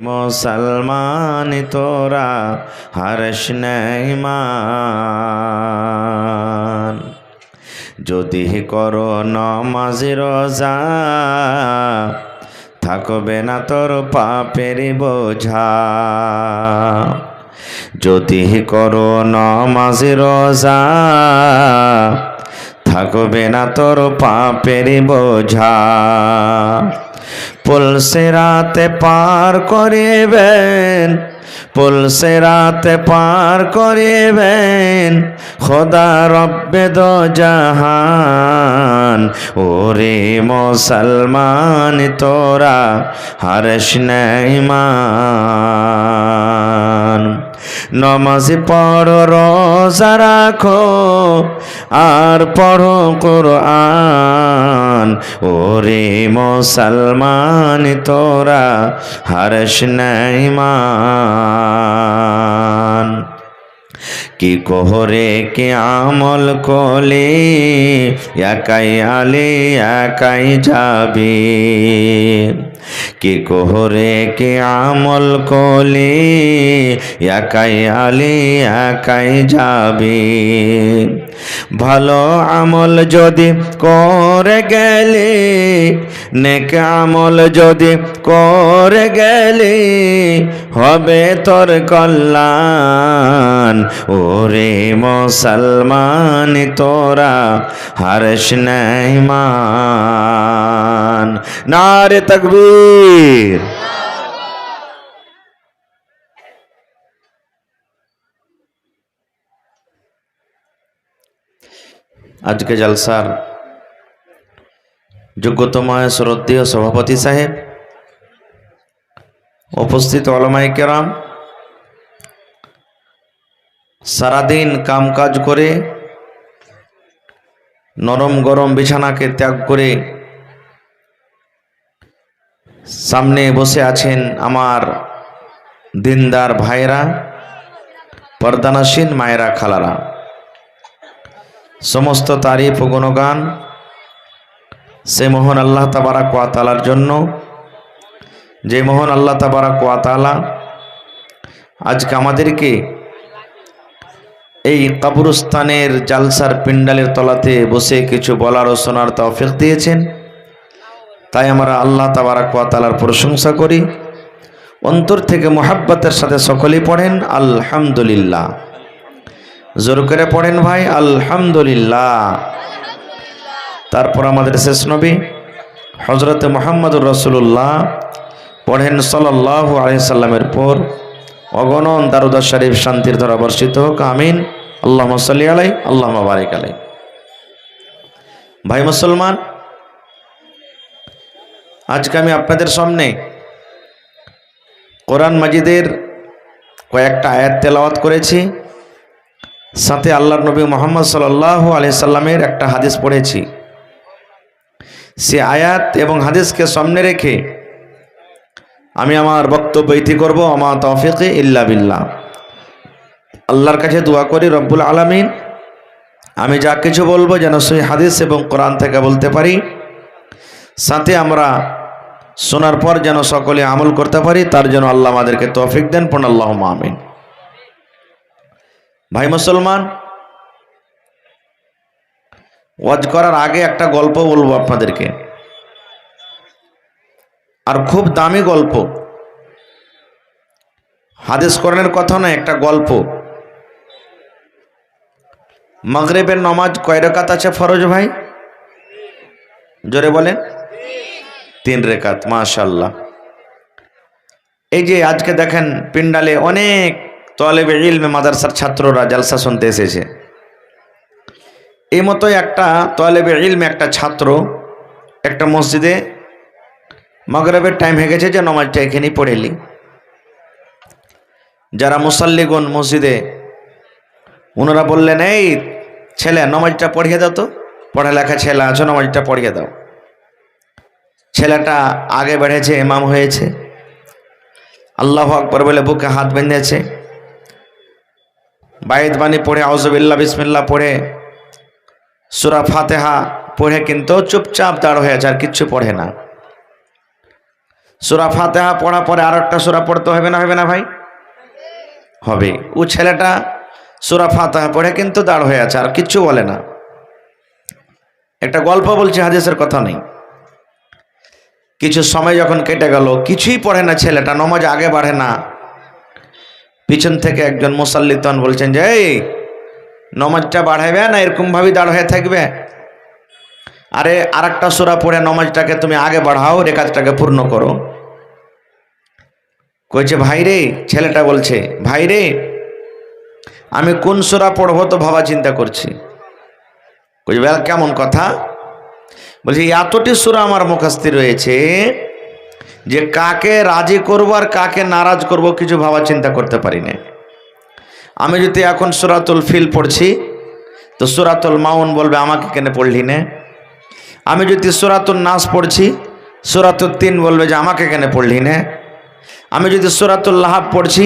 মুসলমান তোরা হারস নেইমান, যদি করো নমাজ রোজা থাকবে না তোর পাপের বোঝা। যদি করো নমাজ রোজা থাকবে না তোর পাপের বোঝা। পুলসিরাতে পার করিবেন, পুলসিরাতে পার করিবেন খোদা রব্বে দো জাহান। ওরে মুসলমান তোরা হারস নেইমান, নমাজ পড়ো রোজা রাখো আর পড়ো কুরআন। ওরে মুসলমান তোরা হারস নেইমান। কি কোহরে কে আমল কোলে একাই আলে একাই যাবে। কি কোহরে কে আমল কোলে একাই আলে একাই যাবে। ভালো আমল যদি করে গেলে, নেক আমল যদি করে গেলে হবে তোর কল্যাণ। ওরে মুসলমান তোরা হারস নেইমান। নারে তাকবীর। আজকে জলসার যোগ্যতম শ্রদ্ধেয় সভাপতি সাহেব, উপস্থিত ওলামায়ে কেরাম, সারাদিন কামকাজ করে নরম গরম বিছানাকে ত্যাগ করে সামনে বসে আছেন আমার দিনদার ভাইরা, পর্দানসীন মায়েরা, খালারা। সমস্ত তারিফ ও গুণগান সে মহান আল্লাহ তাবারাক ওয়া তাআলার জন্য, যে মহান আল্লাহ তাবারাক ওয়া তাআলা আজকে আমাদেরকে এই কবরস্থানের জালসার পিন্ডালের তলাতে বসে কিছু বলার ও শোনার তৌফিক দিয়েছেন। তাই আমরা আল্লাহ তাবারাক ওয়া তাআলার প্রশংসা করি। অন্তর থেকে মুহাব্বতের সাথে সকলেই পড়েন আলহামদুলিল্লাহ। জোর করে পড়েন ভাই আলহামদুলিল্লাহ। তারপর আমাদের শেষ নবী হযরত মুহাম্মদুর রাসূলুল্লাহ পড়েন সাল্লাল্লাহু আলাইহি সাল্লামের পর অগণন দারুদ শরীফ শান্তির ধারা বর্ষিত হোক, আমিন। আল্লাহুম্মা সাল্লি আলাইহি আল্লাহুম্মা বারিক আলাইহি। ভাই মুসলমান, আজকে আমি আপনাদের সামনে কোরআন মাজিদের কয়েকটা আয়াত তেলাওয়াত করেছি, সাথে আল্লাহর নবী মুহাম্মদ সাল্লাল্লাহু আলাইহি সাল্লামের একটা হাদিস পড়েছি। সে আয়াত এবং হাদিসকে সামনে রেখে আমি আমার বক্তব্য ইতি করব। আমা তৌফিকি ইল্লা বিল্লাহ। আল্লাহর কাছে দোয়া করি রব্বুল আলামিন আমি যা কিছু বলবো যেন সেই হাদিস এবং কোরআন থেকে বলতে পারি, সাথে আমরা শোনার পর যেন সকলে আমল করতে পারি, তার জন্য আল্লাহ আমাদেরকে তৌফিক দেন। পড়ুন আল্লাহুম্মা আমিন। ভাই মুসলমান, ওয়াজ করার আগে একটা গল্প বলবো আপনাদেরকে, আর খুব দামি গল্প। হাদিস কোরআনের কথা নয়, একটা গল্প। মাগরিবের নামাজ কয় রাকাত আছে ফরজ ভাই? জোরে বলেন। 3 রাকাত। মাশাআল্লাহ। এই যে আজকে দেখেন পিন্ডালে অনেক তলেবে ইলমে মাদ্রাসার ছাত্ররা জালসা শুনতে এসেছে। এই মতোই একটা তলেবে ইলমে একটা ছাত্র একটা মসজিদে মাগরিবের টাইম হয়ে গেছে যে নামাজটা এখানেই পড়েলি। যারা মুসাল্লিগণ মসজিদে, ওনারা বললেন, এই ছেলে নামাজটা পড়িয়ে দাও তো, পড়ালেখা ছেলে আছো, নামাজটা পড়িয়ে দাও। ছেলেটা আগে বেড়েছে, ইমাম হয়েছে, আল্লাহু আকবার বলে বুকে হাত বেঁধেছে, বায়েত বাণী পড়ে আউযুবিল্লাহ বিসমিল্লাহ পড়ে সূরা ফাতিহা পড়ে কিন্তু চুপচাপ দাঁড় হয়ে আছে, আর কিচ্ছু পড়ে না। সূরা ফাতিহা পড়া পরে আর একটা সূরা পড়তে হবে না ভাই? হবে। ও ছেলেটা সূরা ফাতিহা পড়ে কিন্তু দাঁড় হয়ে আছে, আর কিচ্ছু বলে না। একটা গল্প বলছি, হাদিসের কথা নেই। কিছু সময় যখন কেটে গেল, কিছুই পড়ে না ছেলেটা, নামাজ আগে বাড়ে না। পিছন থেকে একজন মুসাল্লি তখন বলছেন যে, এই নামাজটা বাড়াবে না, এরকম ভাবে দাঁড় হয়ে থাকবে? আরে আর একটা সূরা পড়ে নামাজটাকে তুমি আগে বাড়াও, রে কাজটাকে পূর্ণ করো। কইছে ভাই রে, ছেলেটা বলছে ভাই রে, আমি কোন সূরা পড়বো তো ভাবা চিন্তা করছি। কইছে বেলা কেমন কথা? বলছে এতটি সূরা আমার মুখস্থি রয়েছে যে কাকে রাজি করবো আর কাকে নারাজ করব কিছু ভাবা চিন্তা করতে পারি না। আমি যদি এখন সূরাতুল ফিল পড়ছি তো সূরাতুল মাউন বলবে আমাকে কেন পড়লি না। আমি যদি সূরাতুন নাস পড়ছি, সূরাতুল তিন বলবে যে আমাকে কেন পড়লি না। আমি যদি সূরাতুল লাহাব পড়ছি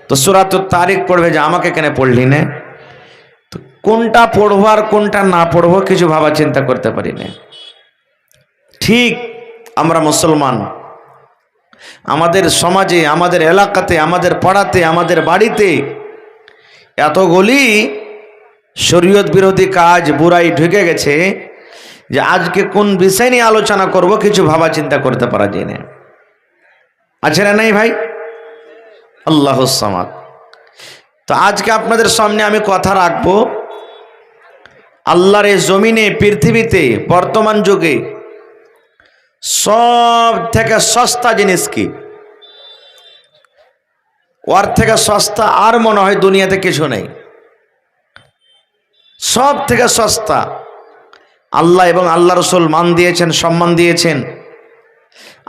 তো সূরাতুল তারিক পড়বে যে আমাকে কেন পড়লি না। তো কোনটা পড়বো আর কোনটা না পড়বো কিছু ভাবা চিন্তা করতে পারি না। ঠিক আমরা মুসলমান, আমাদের সমাজে, আমাদের এলাকাতে, আমাদের পাড়াতে, আমাদের বাড়িতে এতগুলি শরীয়ত বিরোধী কাজ, বুরাই ঢুকে গেছে যে আজকে কোন বিষয় নিয়ে আলোচনা করব কিছু ভাবা চিন্তা করতে পারা যায় না। আছে না নাই ভাই? আল্লাহুস সামাদ। তো আজকে আপনাদের সামনে আমি কথা রাখবো আল্লাহর এই জমিনে, পৃথিবীতে বর্তমান যুগে সব থেকে সস্তা জিনিস কি? ওর থেকে সস্তা আর মনে হয় দুনিয়াতে কিছু নেই। সব থেকে সস্তা আল্লাহ এবং আল্লাহ রসুল মান দিয়েছেন, সম্মান দিয়েছেন।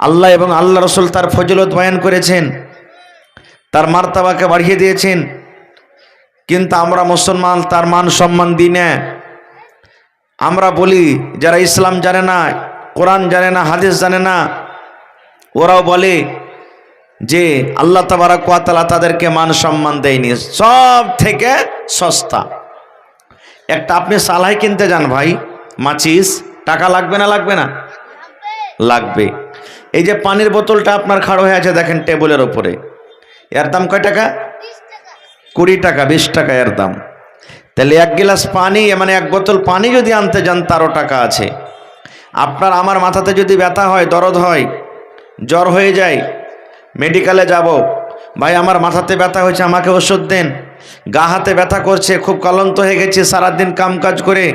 আল্লাহ এবং আল্লাহ রসুল তার ফজিলত বয়ান করেছেন, তার মার্তাবাকে বাড়িয়ে দিয়েছেন। কিন্তু আমরা মুসলমান তার মান সম্মান দিই না। আমরা বলি যারা ইসলাম জানে না, কোরআন জানে না, হাদিস জানে না, ওরাও বলে যে আল্লাহ তাবারাক ওয়া তাআলা তাদেরকে মান সম্মান দেয়নি। সব থেকে সস্তা একটা, আপনি সালাই কিনতে যান ভাই, মাচিস, টাকা লাগবে না? লাগবে না? লাগবে। এই যে পানির বোতলটা আপনার খাড়ো হয়ে আছে দেখেন টেবিলের ওপরে, এর দাম কয় টাকা? 20 টাকা, 20 টাকা এর দাম। তাহলে এক গ্লাস পানি, মানে এক বোতল পানি যদি আনতে যান তারও টাকা আছে। আপনার আমার মাথাতে যদি ব্যথা হয়, দরদ হয়, জ্বর হয়ে যায়, মেডিকেলে যাব, ভাই আমার মাথাতে ব্যথা হয়েছে আমাকে ওষুধ দেন। গা হাতে ব্যথা করছে, খুব ক্লান্ত হয়ে গেছে সারাদিন কাম কাজ করে,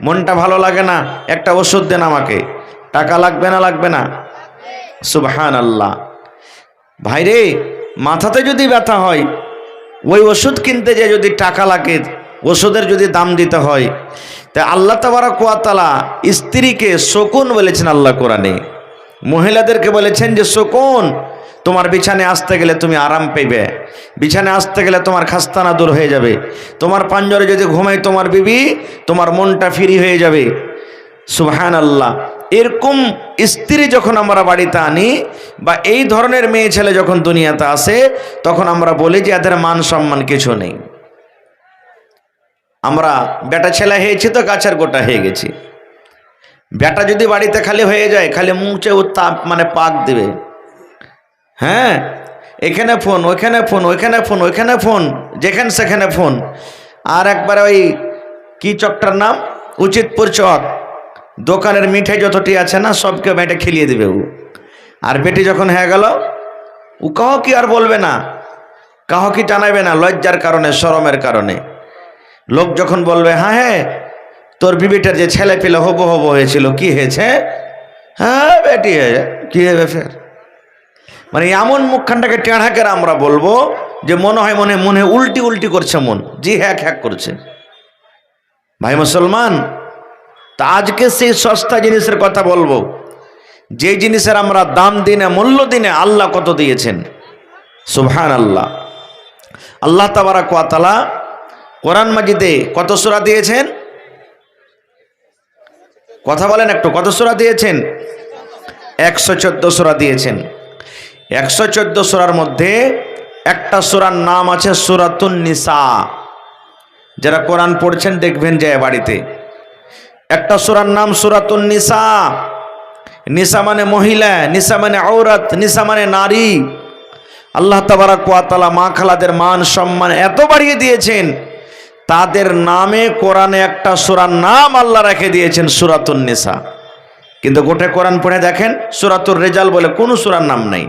মনটা ভালো লাগে না, একটা ওষুধ দেন আমাকে। টাকা লাগবে না? লাগবে না? সুবহানাল্লাহ। ভাই রে, মাথাতে যদি ব্যথা হয়, ওই ওষুধ কিনতে যে যদি টাকা লাগে, ওষুধের যদি দাম দিতে হয়, তা আল্লাহ তাবারাক ওয়া তাআলা স্ত্রীকে সুকুন বলেছেন আল্লাহ কোরআনে। মহিলাদেরকে বলেছেন যে সুকুন, তোমার বিছানে আসতে গেলে তুমি আরাম পেবে, বিছানে আসতে গেলে তোমার খাস্তানা দূর হয়ে যাবে, তোমার পাঞ্জরে যদি ঘুমাই তোমার বিবি, তোমার মনটা ফ্রি হয়ে যাবে। সুবহানাল্লাহ। এরকম স্ত্রী যখন আমরা বাড়িতে আনি, বা এই ধরনের মেয়ে ছেলে যখন দুনিয়াতে আসে, তখন আমরা বলি যে এদের মান সম্মান কিছু নেই। আমরা বেটা ছেলে হয়েছি তো গাছের গোটা হয়ে গেছি। বেটা যদি বাড়িতে খালি হয়ে যায়, খালি মুখে উত্তাপ, মানে পাক দেবে। হ্যাঁ, এখানে ফোন, ওইখানে ফোন, ওইখানে ফোন, ওইখানে ফোন, যেখানে সেখানে ফোন। আর একবারে ওই কি চকটার নাম, উচিতপুর চক, দোকানের মিঠাই যতটি আছে না সবকে বেটে খেলিয়ে দেবে ও। আর বেটি যখন হয়ে গেল, ও কাহ কি আর বলবে না, কাহ কি জানাবে না, লজ্জার কারণে, শরমের কারণে। লোক যখন বলবে হ্যাঁ হ্যাঁ তোর বিবিটার যে ছেলে পেলে হবো হবো হয়েছিল, কি হয়েছে? হ্যাঁ বেটি হয়ে, কি হবে ফের? মানে এমন মুখখানটাকে টেঁড়া করে আমরা বলবো যে মনে হয় মনে মনে উল্টি উল্টি করছে মন, জি হ্যাক হ্যাক করছে। ভাই মুসলমান, তা আজকে সেই সস্তা জিনিসের কথা বলবো, যে জিনিসের আমরা দাম দিনে, মূল্য দিনে, আল্লাহ কত দিয়েছেন। সুবহানাল্লাহ। আল্লাহ তাবারাক ওয়া তাআলা কোরআন মাজিদে কত সূরা দিয়েছেন? কথা বলেন একটু, কত সূরা দিয়েছেন? 114 সূরা দিয়েছেন। 114 সূরার মধ্যে একটা সূরার নাম আছে সূরাতুন নিসা। যারা কোরআন পড়ছেন দেখবেন যে বাড়িতে একটা সূরার নাম সূরাতুন নিসা। নিসা মানে মহিলা, নিসা মানে আওরাত, নিসা মানে নারী। আল্লাহ তাবারাক ওয়া তাআলা মা খালাদের মান সম্মান এত বাড়িয়ে দিয়েছেন, তাদের নামে কোরআনে একটা সূরার নাম আল্লাহ রেখে দিয়েছেন, সূরাতুন নিসা। কিন্তু গোটা কোরআন পড়ে দেখেন, সূরাতুর রিজাল বলে কোনো সূরার নাম নেই,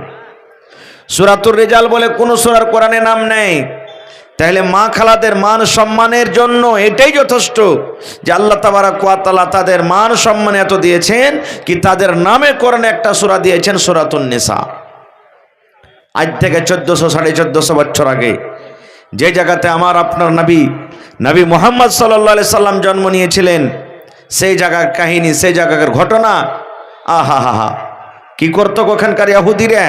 সূরাতুর রিজাল বলে কোনো সূরার কোরআনে নাম নেই। তাহলে মা খালাদের মান সম্মানের জন্য এটাই যথেষ্ট যে আল্লাহ তাবারাক ওয়া তাআলা তাদের মান সম্মান এত দিয়েছেন কি তাদের নামে কোরআনে একটা সূরা দিয়েছেন, সূরাতুন নিসা। আজ থেকে 1400-1450 বছর আগে যে জায়গাতে আমার আপনার নবী মুহাম্মদ সাল্লাল্লাহু আলাইহি সাল্লাম জন্ম নিয়েছিলেন, সেই জায়গার কাহিনী, সেই জায়গার ঘটনা, আহা হা হা, কি করতো ওখানকার ইহুদিরা।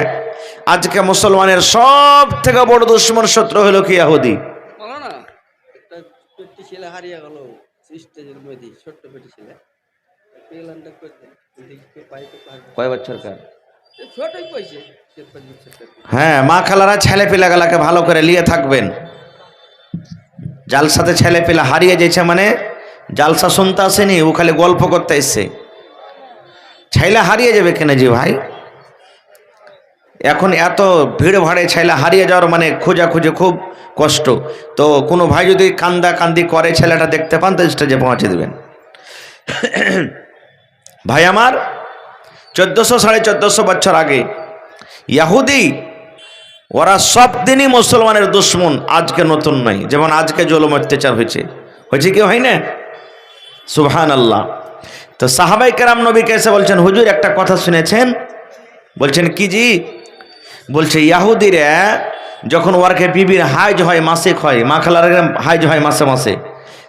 আজকে মুসলমানের সব থেকে বড় দুশ্মন শত্রু হলো কি ইহুদি। কয় বছর কার? হ্যাঁ, মা খালারা ছেলে পিলাগুলাকে ভালো করে নিয়ে থাকবেন। জালসাতে ছেলে পিলা হারিয়ে যাচ্ছে মানে জালসা শুনতে আসেনি, ও খালি গল্প করতে এসছে। ছেলে হারিয়ে যাবে কেন জি ভাই? এখন এত ভিড় ভাড়ে ছেলে হারিয়ে যাওয়ার মানে খোঁজাখুঁজি খুব কষ্ট। তো কোনো ভাই যদি কান্দাকান্দি করে ছেলেটা দেখতে পান তো স্টেজে পৌঁছে দেবেন। ভাই আমার, 1400-1450 বছর আগে ইহুদি ওরা সব দিনই মুসলমানের দুশ্মন, আজকে নতুন নয়। যেমন আজকে জুলুম অত্যাচার হয়েছে কি হয় না? সুবহানাল্লাহ। তো সাহাবায়ে কেরাম নবীকে এসে বলছেন, হুজুর একটা কথা শুনেছেন? বলছেন কি জি? বলছে ইহুদিরা যখন ওরকে বিবির হাইজ হয়, মাসিক হয়, মা খালার হাইজ হয় মাসে মাসে,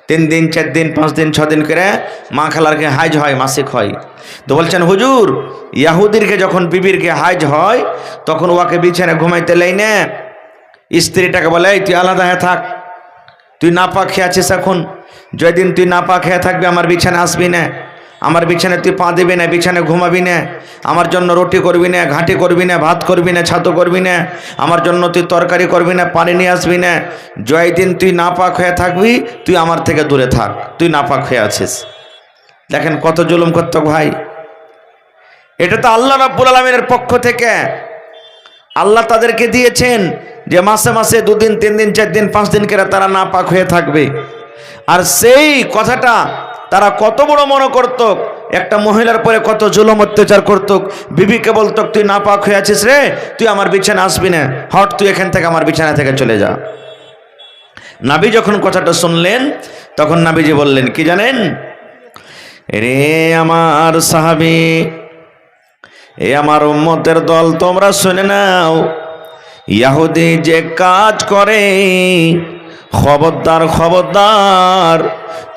3 দিন 4 দিন 5 দিন 6 দিন করে মা খালারকে হাইজ হয়, মাসিক হয়। তো বলছেন হুজুর, ইহুদিরকে যখন বিবিরকে হাইজ হয় তখন ওকে বিছানায় ঘুমাইতে লাই না, স্ত্রীটাকে বলে তুই আলাদা হয়ে থাক, তুই নাপাক খেয়ে আছিস, এখন যেদিন তুই নাপাক খেয়ে থাকবি আমার বিছানা আসবি না, আমার বিছানায় তুই পা দিবি না, বিছানায় ঘুমাবি না, আমার জন্য রুটি করবি না, ঘাঁটি করবি না, ভাত করবি না, ছাতু করবি না, আমার জন্য তুই তরকারি করবি না, পানি নিয়ে আসবি না। যেদিন তুই নাপাক হয়ে থাকবি তুই আমার থেকে দূরে থাক, তুই নাপাক হয়ে আছিস। দেখেন কত জুলুম করত ভাই। এটা তো আল্লাহ রাব্বুল আলামিনের পক্ষ থেকে আল্লাহ তাদেরকে দিয়েছেন যে মাসে মাসে 2 দিন 3 দিন 4 দিন 5 দিন করে তারা নাপাক হয়ে থাকবে। আর সেই কথাটা তারা কত বড় মনে করত, একটা মহিলার পরে কত জুলুম অত্যাচার করত। বিবিকে বলতো তুই নাপাক হয়ে আছিস রে, তুই আমার বিছানা আসবি না, হট তুই এখান থেকে আমার বিছানা থেকে চলে যা। নবী যখন কথাটা শুনলেন তখন নবীজি বললেন কি জানেন? রে আমার সাহাবী, এ আমার উম্মতের দল, তোমরা শুনে নাও, ইহুদি যে কাজ করে, খবরদার খবরদার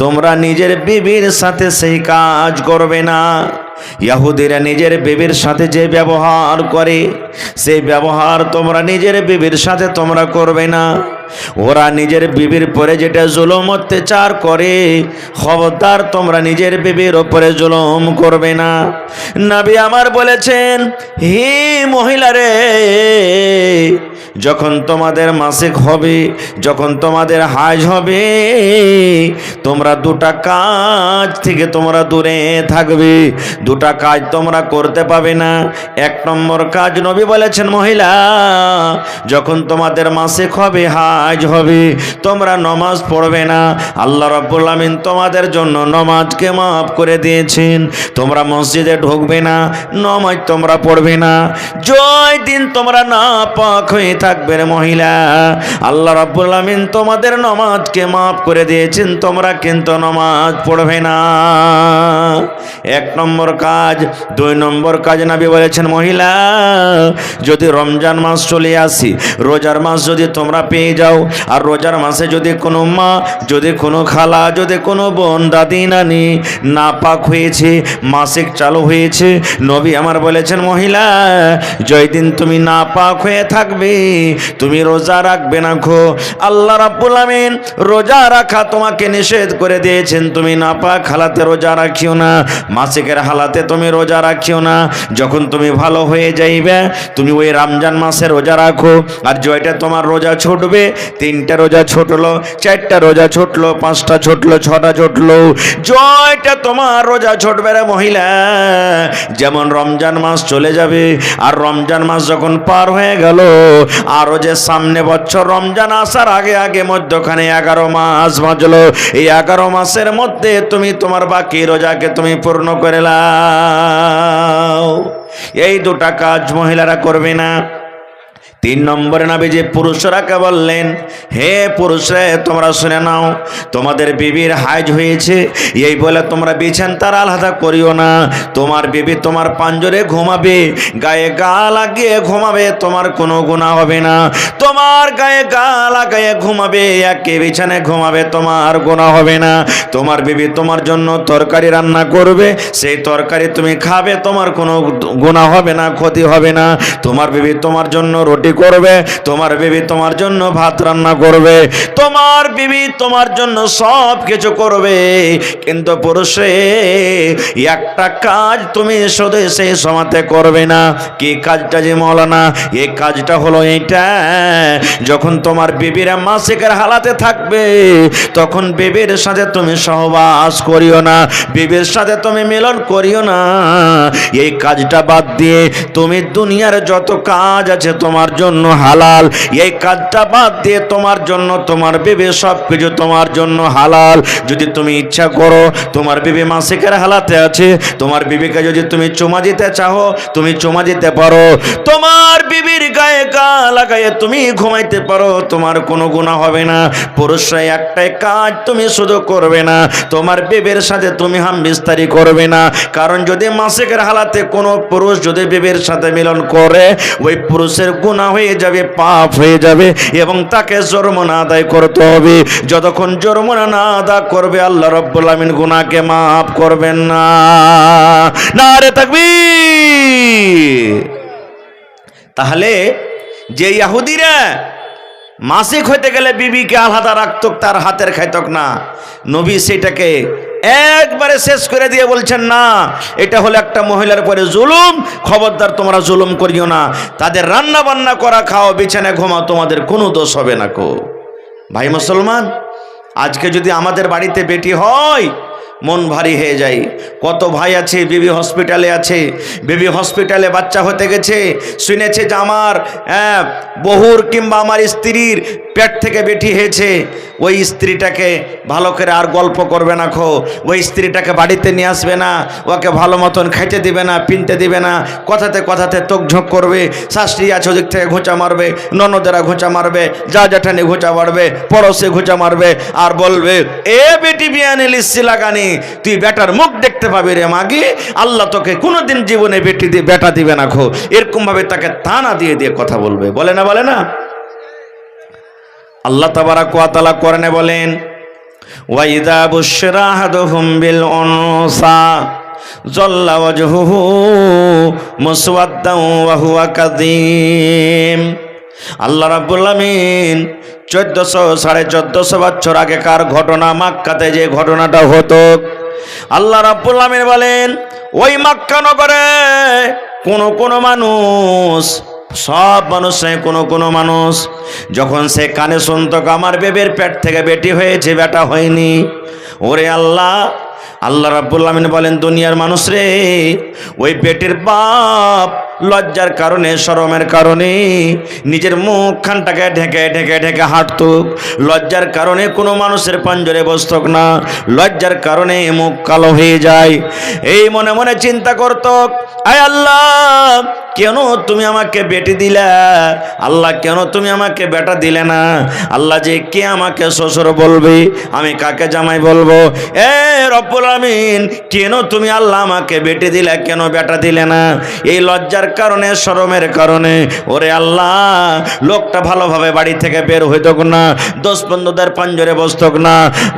তোমরা নিজের বিবির সাথে সেই কাজ করবে না। ইহুদিরা নিজের বিবির সাথে যে ব্যবহার করে সেই ব্যবহার তোমরা নিজের বিবির সাথে তোমরা করবে না। ওরা নিজের বিবির পরে যেটা জুলুম অত্যাচার করে, খবরদার তোমরা নিজের বিবির ওপরে জুলুম করবে না। নবী আমার বলেছেন, হে মহিলারে, যখন তোমাদের মাসিক হবে, যখন তোমাদের হাজ হবে, তোমরা 2টা কাজ থেকে তোমরা দূরে থাকবে। 2টা কাজ তোমরা করতে পাবে না। 1 নম্বর কাজ নবী বলেছেন, মহিলা যখন তোমাদের মাসিক হবে, হাজ হবে, তোমরা নামাজ পড়বে না। আল্লাহ রাব্বুল আমিন তোমাদের জন্য নামাজকে মাফ করে দিয়েছেন। তোমরা মসজিদে ঢুকবে না, নামাজ তোমরা পড়বে না। জয় দিন তোমরা নাপাক হয়ে থাকবে রে মহিলা, আল্লাহ রাব্বুল আমিন তোমাদের নামাজকে মাফ করে দিয়েছেন, তোমরা কিন্তু নামাজ পড়বে না। 1 নম্বর কাজ। 2 নম্বর কাজ নবী বলেছেন, মহিলা যদি রমজান মাস চলে আসি, রোজার মাস যদি তোমরা পেয়ে যাও, আর রোজার মাসে যদি কোনো মা, যদি কোনো খালা, যদি কোনো বোন, দাদি, নানি নাপাক হয়েছে, মাসিক চালু হয়েছে, নবী আমার বলেছেন, মহিলা যেদিন তুমি নাপাক হয়ে থাকবে তুমি রোজা রাখবে না খো। আল্লাহ রাব্বুল আমিন রোজা রাখা তোমাকে নিষেধ করে দিয়েছেন, তুমি নাপাক হালাতে রোজা রাখিও না, মাসিকের হালাতে তুমি রোজা রাখিও না। যখন তুমি ভালো হয়ে যাইবে তুমি ওই রমজান মাসে রোজা রাখো। আর জয়টা তোমার রোজা ছুটবে, 3টা রোজা ছুটলো, 4টা রোজা ছুটলো, 5টা ছুটলো, 6টা ছুটলো, জয়টা তোমার রোজা ছুটবে রে মহিলা। যেমন রমজান মাস চলে যাবে, আর রমজান মাস যখন পার হয়ে গেল, আরো যে সামনে বছর রমজান আসার আগে আগে মধ্যখানে 11 মাস বাঁচলো, এই 11 মাসের মধ্যে তুমি তোমার বাকি রোজাকে তুমি পূর্ণ করে নাও। এই 2টা কাজ মহিলারা করবে না। 3 নম্বরে নবীজি পুরুষরাকে বললেন, হে পুরুষরা তোমরা শুনে নাও, তোমাদের বিবির হাইজ হয়েছে এই বলে তোমরা বিছানার আলাদা করিও না। তোমার বিবি তোমার পাঞ্জরে ঘুমাবে, গায়ে গা লাগিয়ে ঘুমাবে, তোমার কোনো গুনাহ হবে না। তোমার গায়ে গা লাগায়ে ঘুমাবে, একে বিছানায় ঘুমাবে, তোমার গুনাহ হবে না। তোমার বিবি তোমার জন্য তরকারি রান্না করবে, সেই তরকারি তুমি খাবে, তোমার কোনো গুনাহ হবে না, ক্ষতি হবে না। তোমার বিবি তোমার জন্য রুটি করবে, তোমার বিবি তোমার জন্য ভাত রান্না করবে, তোমার বিবি তোমার জন্য সব কিছু করবে। কিন্তু পুরুষে একটা কাজ তুমি শুধু সেই সময়তে করবে না। কি কাজটা যে মৌলানা? এই কাজটা হলো এইটা, যখন তোমার বিবিরা মাসিকের হালাতে থাকবে তখন বিবির সাথে তুমি সহবাস করিও না, বিবির সাথে তুমি মিলন করিও না। এই কাজটা বাদ দিয়ে তুমি দুনিয়ার যত কাজ আছে তোমার জন্য হালাল, এই কাজটা বাদ দিয়ে তোমার জন্য তোমার বিবি সব কিছু তোমার জন্য হালাল। যদি তুমি ইচ্ছা করো, তোমার বিবি মাসিকের হালাতে আছে, তোমার বিবিকে যদি তুমি চুমা দিতে চাও তুমি চুমা দিতে পারো, তোমার বিবির গায়ে গা লাগায়ে তুমি ঘুমাইতে পারো, তোমার কোনো গুনাহ হবে না। পুরুষরা একটাই কাজ তুমি শুধু করবে না, তোমার বিবির সাথে তুমি হামবিস্তারি করবে না। কারণ যদি মাসিকের হালাতে কোনো পুরুষ যদি বিবির সাথে মিলন করে, ওই পুরুষের গুনাহ হয়ে যাবে, পাপ হয়ে যাবে, এবং তাকে জরিমানা আদায় করতে হবে। যতক্ষণ জরিমানা না আদায় করবে আল্লাহ রাব্বুল আমিন গুনাহকে মাফ করবেন না। নারে তাকবীর। তাহলে যে ইহুদিরা মাসিক হইতে গেলে বিবিকে আলাদা রাখতো, তার হাতের খাইতক না, নবী সেটাকে একবারে শেষ করে দিয়ে বলছেন, না, এটা হলো একটা মহিলার উপরে জুলুম, খবরদার তোমরা জুলুম করিও না। তাদের রান্না বান্না করা, খাও, বিছানায় ঘুমাও, তোমাদের কোনো দোষ হবে না কো। ভাই মুসলমান, আজকে যদি আমাদের বাড়িতে বেটি হয় মন ভারী হয়ে যায়। কত ভাই আছে বেবি হসপিটালে আছে, বেবি হসপিটালে বাচ্চা হতে গেছে, শুনেছে যে আমার বহুর কিংবা আমার স্ত্রীর পেট থেকে বেটি হয়েছে, ওই স্ত্রীটাকে ভালো করে আর গল্প করবে না খো, ওই স্ত্রীটাকে বাড়িতে নিয়ে আসবে না, ওকে ভালো মতন খাইতে দিবে না, পিনতে দিবে না, কথাতে কথাতে তোকঝোঁক করবে, শাস্ত্রী আছে ওদিক থেকে ঘোঁচা মারবে, ননদেরা ঘোঁচা মারবে, যা জ্যাঠানি ঘোঁচা মারবে, পড়োশে ঘোঁচা মারবে, আর বলবে এ বেটি বিয়ানে লিসি লাগানি, তুই বেটার মুখ দেখতে পাবি রে মাগি, আল্লাহ তোকে কোনোদিন জীবনে বেটা দিবে না খো। এরকম ভাবে তাকে তানা দিয়ে দিয়ে কথা বলবে, বলে না বলে না? আল্লাহ তাবারাক ওয়া তাআলা কোরআনে বলেন, ওয়া ইযা বুশিরা আহাদুহুম বিল উনসা যাল্লা ওয়াজহুহু মুসওয়াদ্দান ওয়া হুয়া কাযীম। আল্লাহ রাব্বুল আমিন 1400-1450 বছর আগেকার ঘটনা, মক্কাতে যে ঘটনাটা হতো, আল্লাহ রাব্বুল আমিন বলেন ওই মক্কা নগরে কোন মানুষ, সব মানুষ নয়, কোন মানুষ যখন সে কানে শুনতো আমার বেবের পেট থেকে বেটি হয়েছে, বেটা হয়নি, ওরে আল্লাহ, আল্লাহ রাব্বুল আমিন বলেন দুনিয়ার মানুষ রে, ওই বেটির বাপ লজ্জার কারণে, শরমের কারণে নিজের মুখখানটাকে ঢেকে ঢেকে ঢেকে হাঁটত, লজ্জার কারণে কোনো মানুষের পাঞ্জরে বসত না, লজ্জার কারণে মুখ কালো হয়ে যায়। এই মনে মনে চিন্তা করত, আয় আল্লাহ কেন তুমি আমাকে বেটি দিলা, আল্লাহ কেন তুমি আমাকে বেটা দিলে না, আল্লাহ যে কে আমাকে শ্বশুর বলবে, আমি কাকে জামাই বলবো, এ রব্বুল আলামিন, কেন তুমি আল্লাহ আমাকে বেটে দিলে, কেন বেটা দিলে না? এই লজ্জার কারণে, শরমের কারণে। ওরে আল্লাহ, লোকটা ভালোভাবে বাড়ি থেকে বের হইতক না, দোষ বন্ধুদের পাঞ্জরে বসতক না।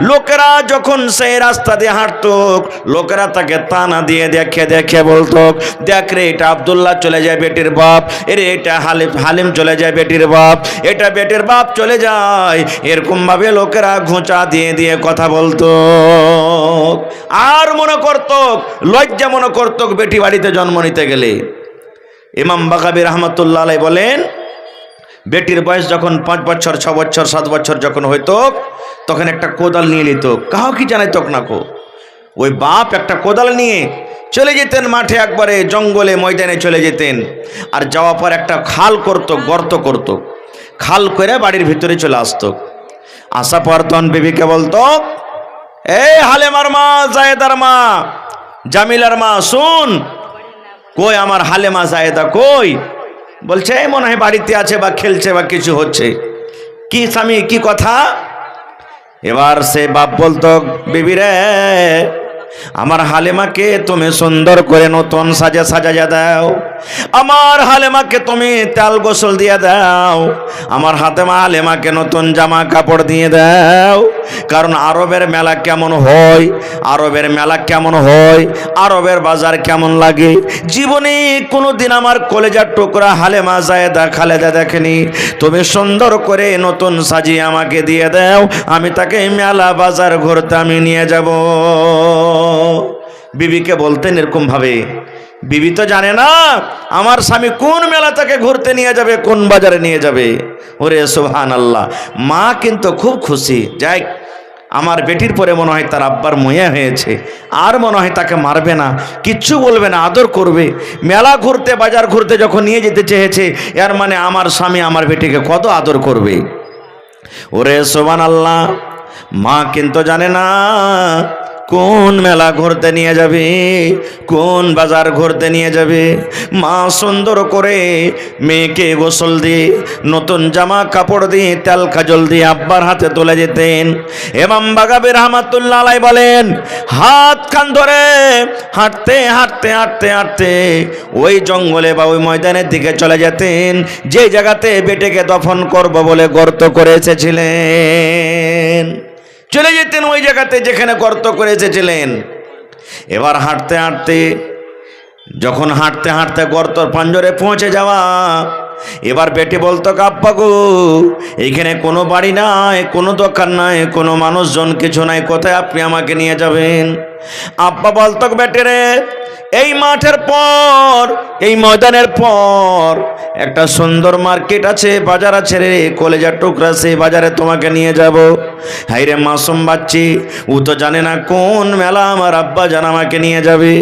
লোকেরা যখন সেই রাস্তা দিয়ে হাঁটতক, লোকেরা তাকে তানা দিয়ে দেখে দেখে বলতো, দেখ রে, এটা আব্দুল্লাহ চলে যায় বেটির বাপ, এরে এটা হালিম চলে যায় বেটির বাপ, এটা বেটির বাপ চলে যায়। এরকম ভাবে লোকেরা ঘোঁচা দিয়ে দিয়ে কথা বলতো। আর মনে করত, লজ্জা মনে করত বেটি বাড়িতে জন্ম নিতে গেলে। ইমাম বাগাবী রহমতুল্লাহ আলাইহি বলেন, বেটির বয়স যখন 5 বছর, 6 বছর, 7 বছর যখন হইতো, তখন একটা কোদাল নিয়ে নিত। কাউ কি জানাইতক না কো, ওই বাপ একটা কোদাল নিয়ে চলে যেতেন মাঠে, একবারে জঙ্গলে ময়দানে চলে যেতেন। আর যাওয়ার পর একটা খাল করতো, গর্ত করতো, খাল করে বাড়ির ভিতরে চলে আসতো। আসা পর তখন বিবিকে বলতো, এই হালেমার মা, জায়েদার মা, জামিলার মা, শুন, কই আমার হালেমা জায়েদা কই? বলছে এই মনে হয় বাড়িতে আছে, বা খেলছে, বা কিছু হচ্ছে। কি স্বামী, কি কথা? এবার সে বাপ বলতো, বিবি রে, আমার হালেমাকে তুমি সুন্দর করে নতুন সাজা দাও, আমার হালেমাকে তুমি তেল গোসল দিয়ে দাও, আমার হালেমাকে নতুন জামা কাপড় দিয়ে দাও। কারণ আরবের মেলা কেমন হয়, আরবের মেলা কেমন হয়, আরবের বাজার কেমন লাগে, জীবনে কোনোদিন আমার কলেজার টুকরা হালেমা জায়েদা খালেদা দেখেনি। তুমি সুন্দর করে নতুন সাজিয়ে আমাকে দিয়ে দাও, আমি তাকে মেলা বাজার ঘুরতে আমি নিয়ে যাব। বিবিকে বলতেন এরকম ভাবে। বিবি তো জানে না আমার স্বামী কোন মেলা তাকে ঘুরতে নিয়ে যাবে, কোন বাজারে নিয়ে যাবে। ওরে সুবহানাল্লাহ, মা কিন্তু খুব খুশি। যাই, আমার বেটির পরে মনে হয় তার আব্বার ময়া হয়েছে, আর মনে হয় তাকে মারবে না, কিচ্ছু বলবে না, আদর করবে। মেলা ঘুরতে, বাজার ঘুরতে যখন নিয়ে যেতে চেয়েছে, এর মানে আমার স্বামী আমার বেটিকে কত আদর করবে। ওরে সুবহানাল্লাহ, মা কিন্তু জানে না কোন মেলা ঘুরতে নিয়ে যাবে, কোন বাজার ঘুরতে নিয়ে যাবে। মা সুন্দর করে মেয়েকে গোসল দিয়ে, নতুন জামা কাপড় দিয়ে, তেল কাজল দিয়ে আব্বার হাতে তুলে যেতেন। ইমাম বাগাবী রহমাতুল্লাহ আলাইহি বলেন, হাত কান ধরে হাঁটতে হাঁটতে হাঁটতে হাঁটতে ওই জঙ্গলে বা ওই ময়দানের দিকে চলে যেতেন, যে জায়গাতে বেটেকে দফন করব বলে গর্ত করে এসেছিলেন। চলে যেতেন ওই জায়গাতে যেখানে গর্ত করে এসেছিলেন। এবার হাঁটতে হাঁটতে, যখন হাঁটতে হাঁটতে গর্তর পাঞ্জরে পৌঁছে যাওয়া, এবার বেটি বলতো, আব্বা গো, এইখানে কোনো বাড়ি নাই, কোনো দোকান নাই, কোনো মানুষজন কিছু নাই, কোথায় আপনি আমাকে নিয়ে যাবেন? আব্বা বলতো, বেটে রে, এই মাঠের পর, এই ময়দানের পর একটা সুন্দর মার্কেট আছে, বাজার আছে রে, কলেজার টুকরা, সেই বাজারে তোমাকে নিয়ে যাব। হাই রে মাসুম বাচ্চি, ও তো জানে না কোন মেলা আমার আব্বা জান আমাকে নিয়ে যাবে।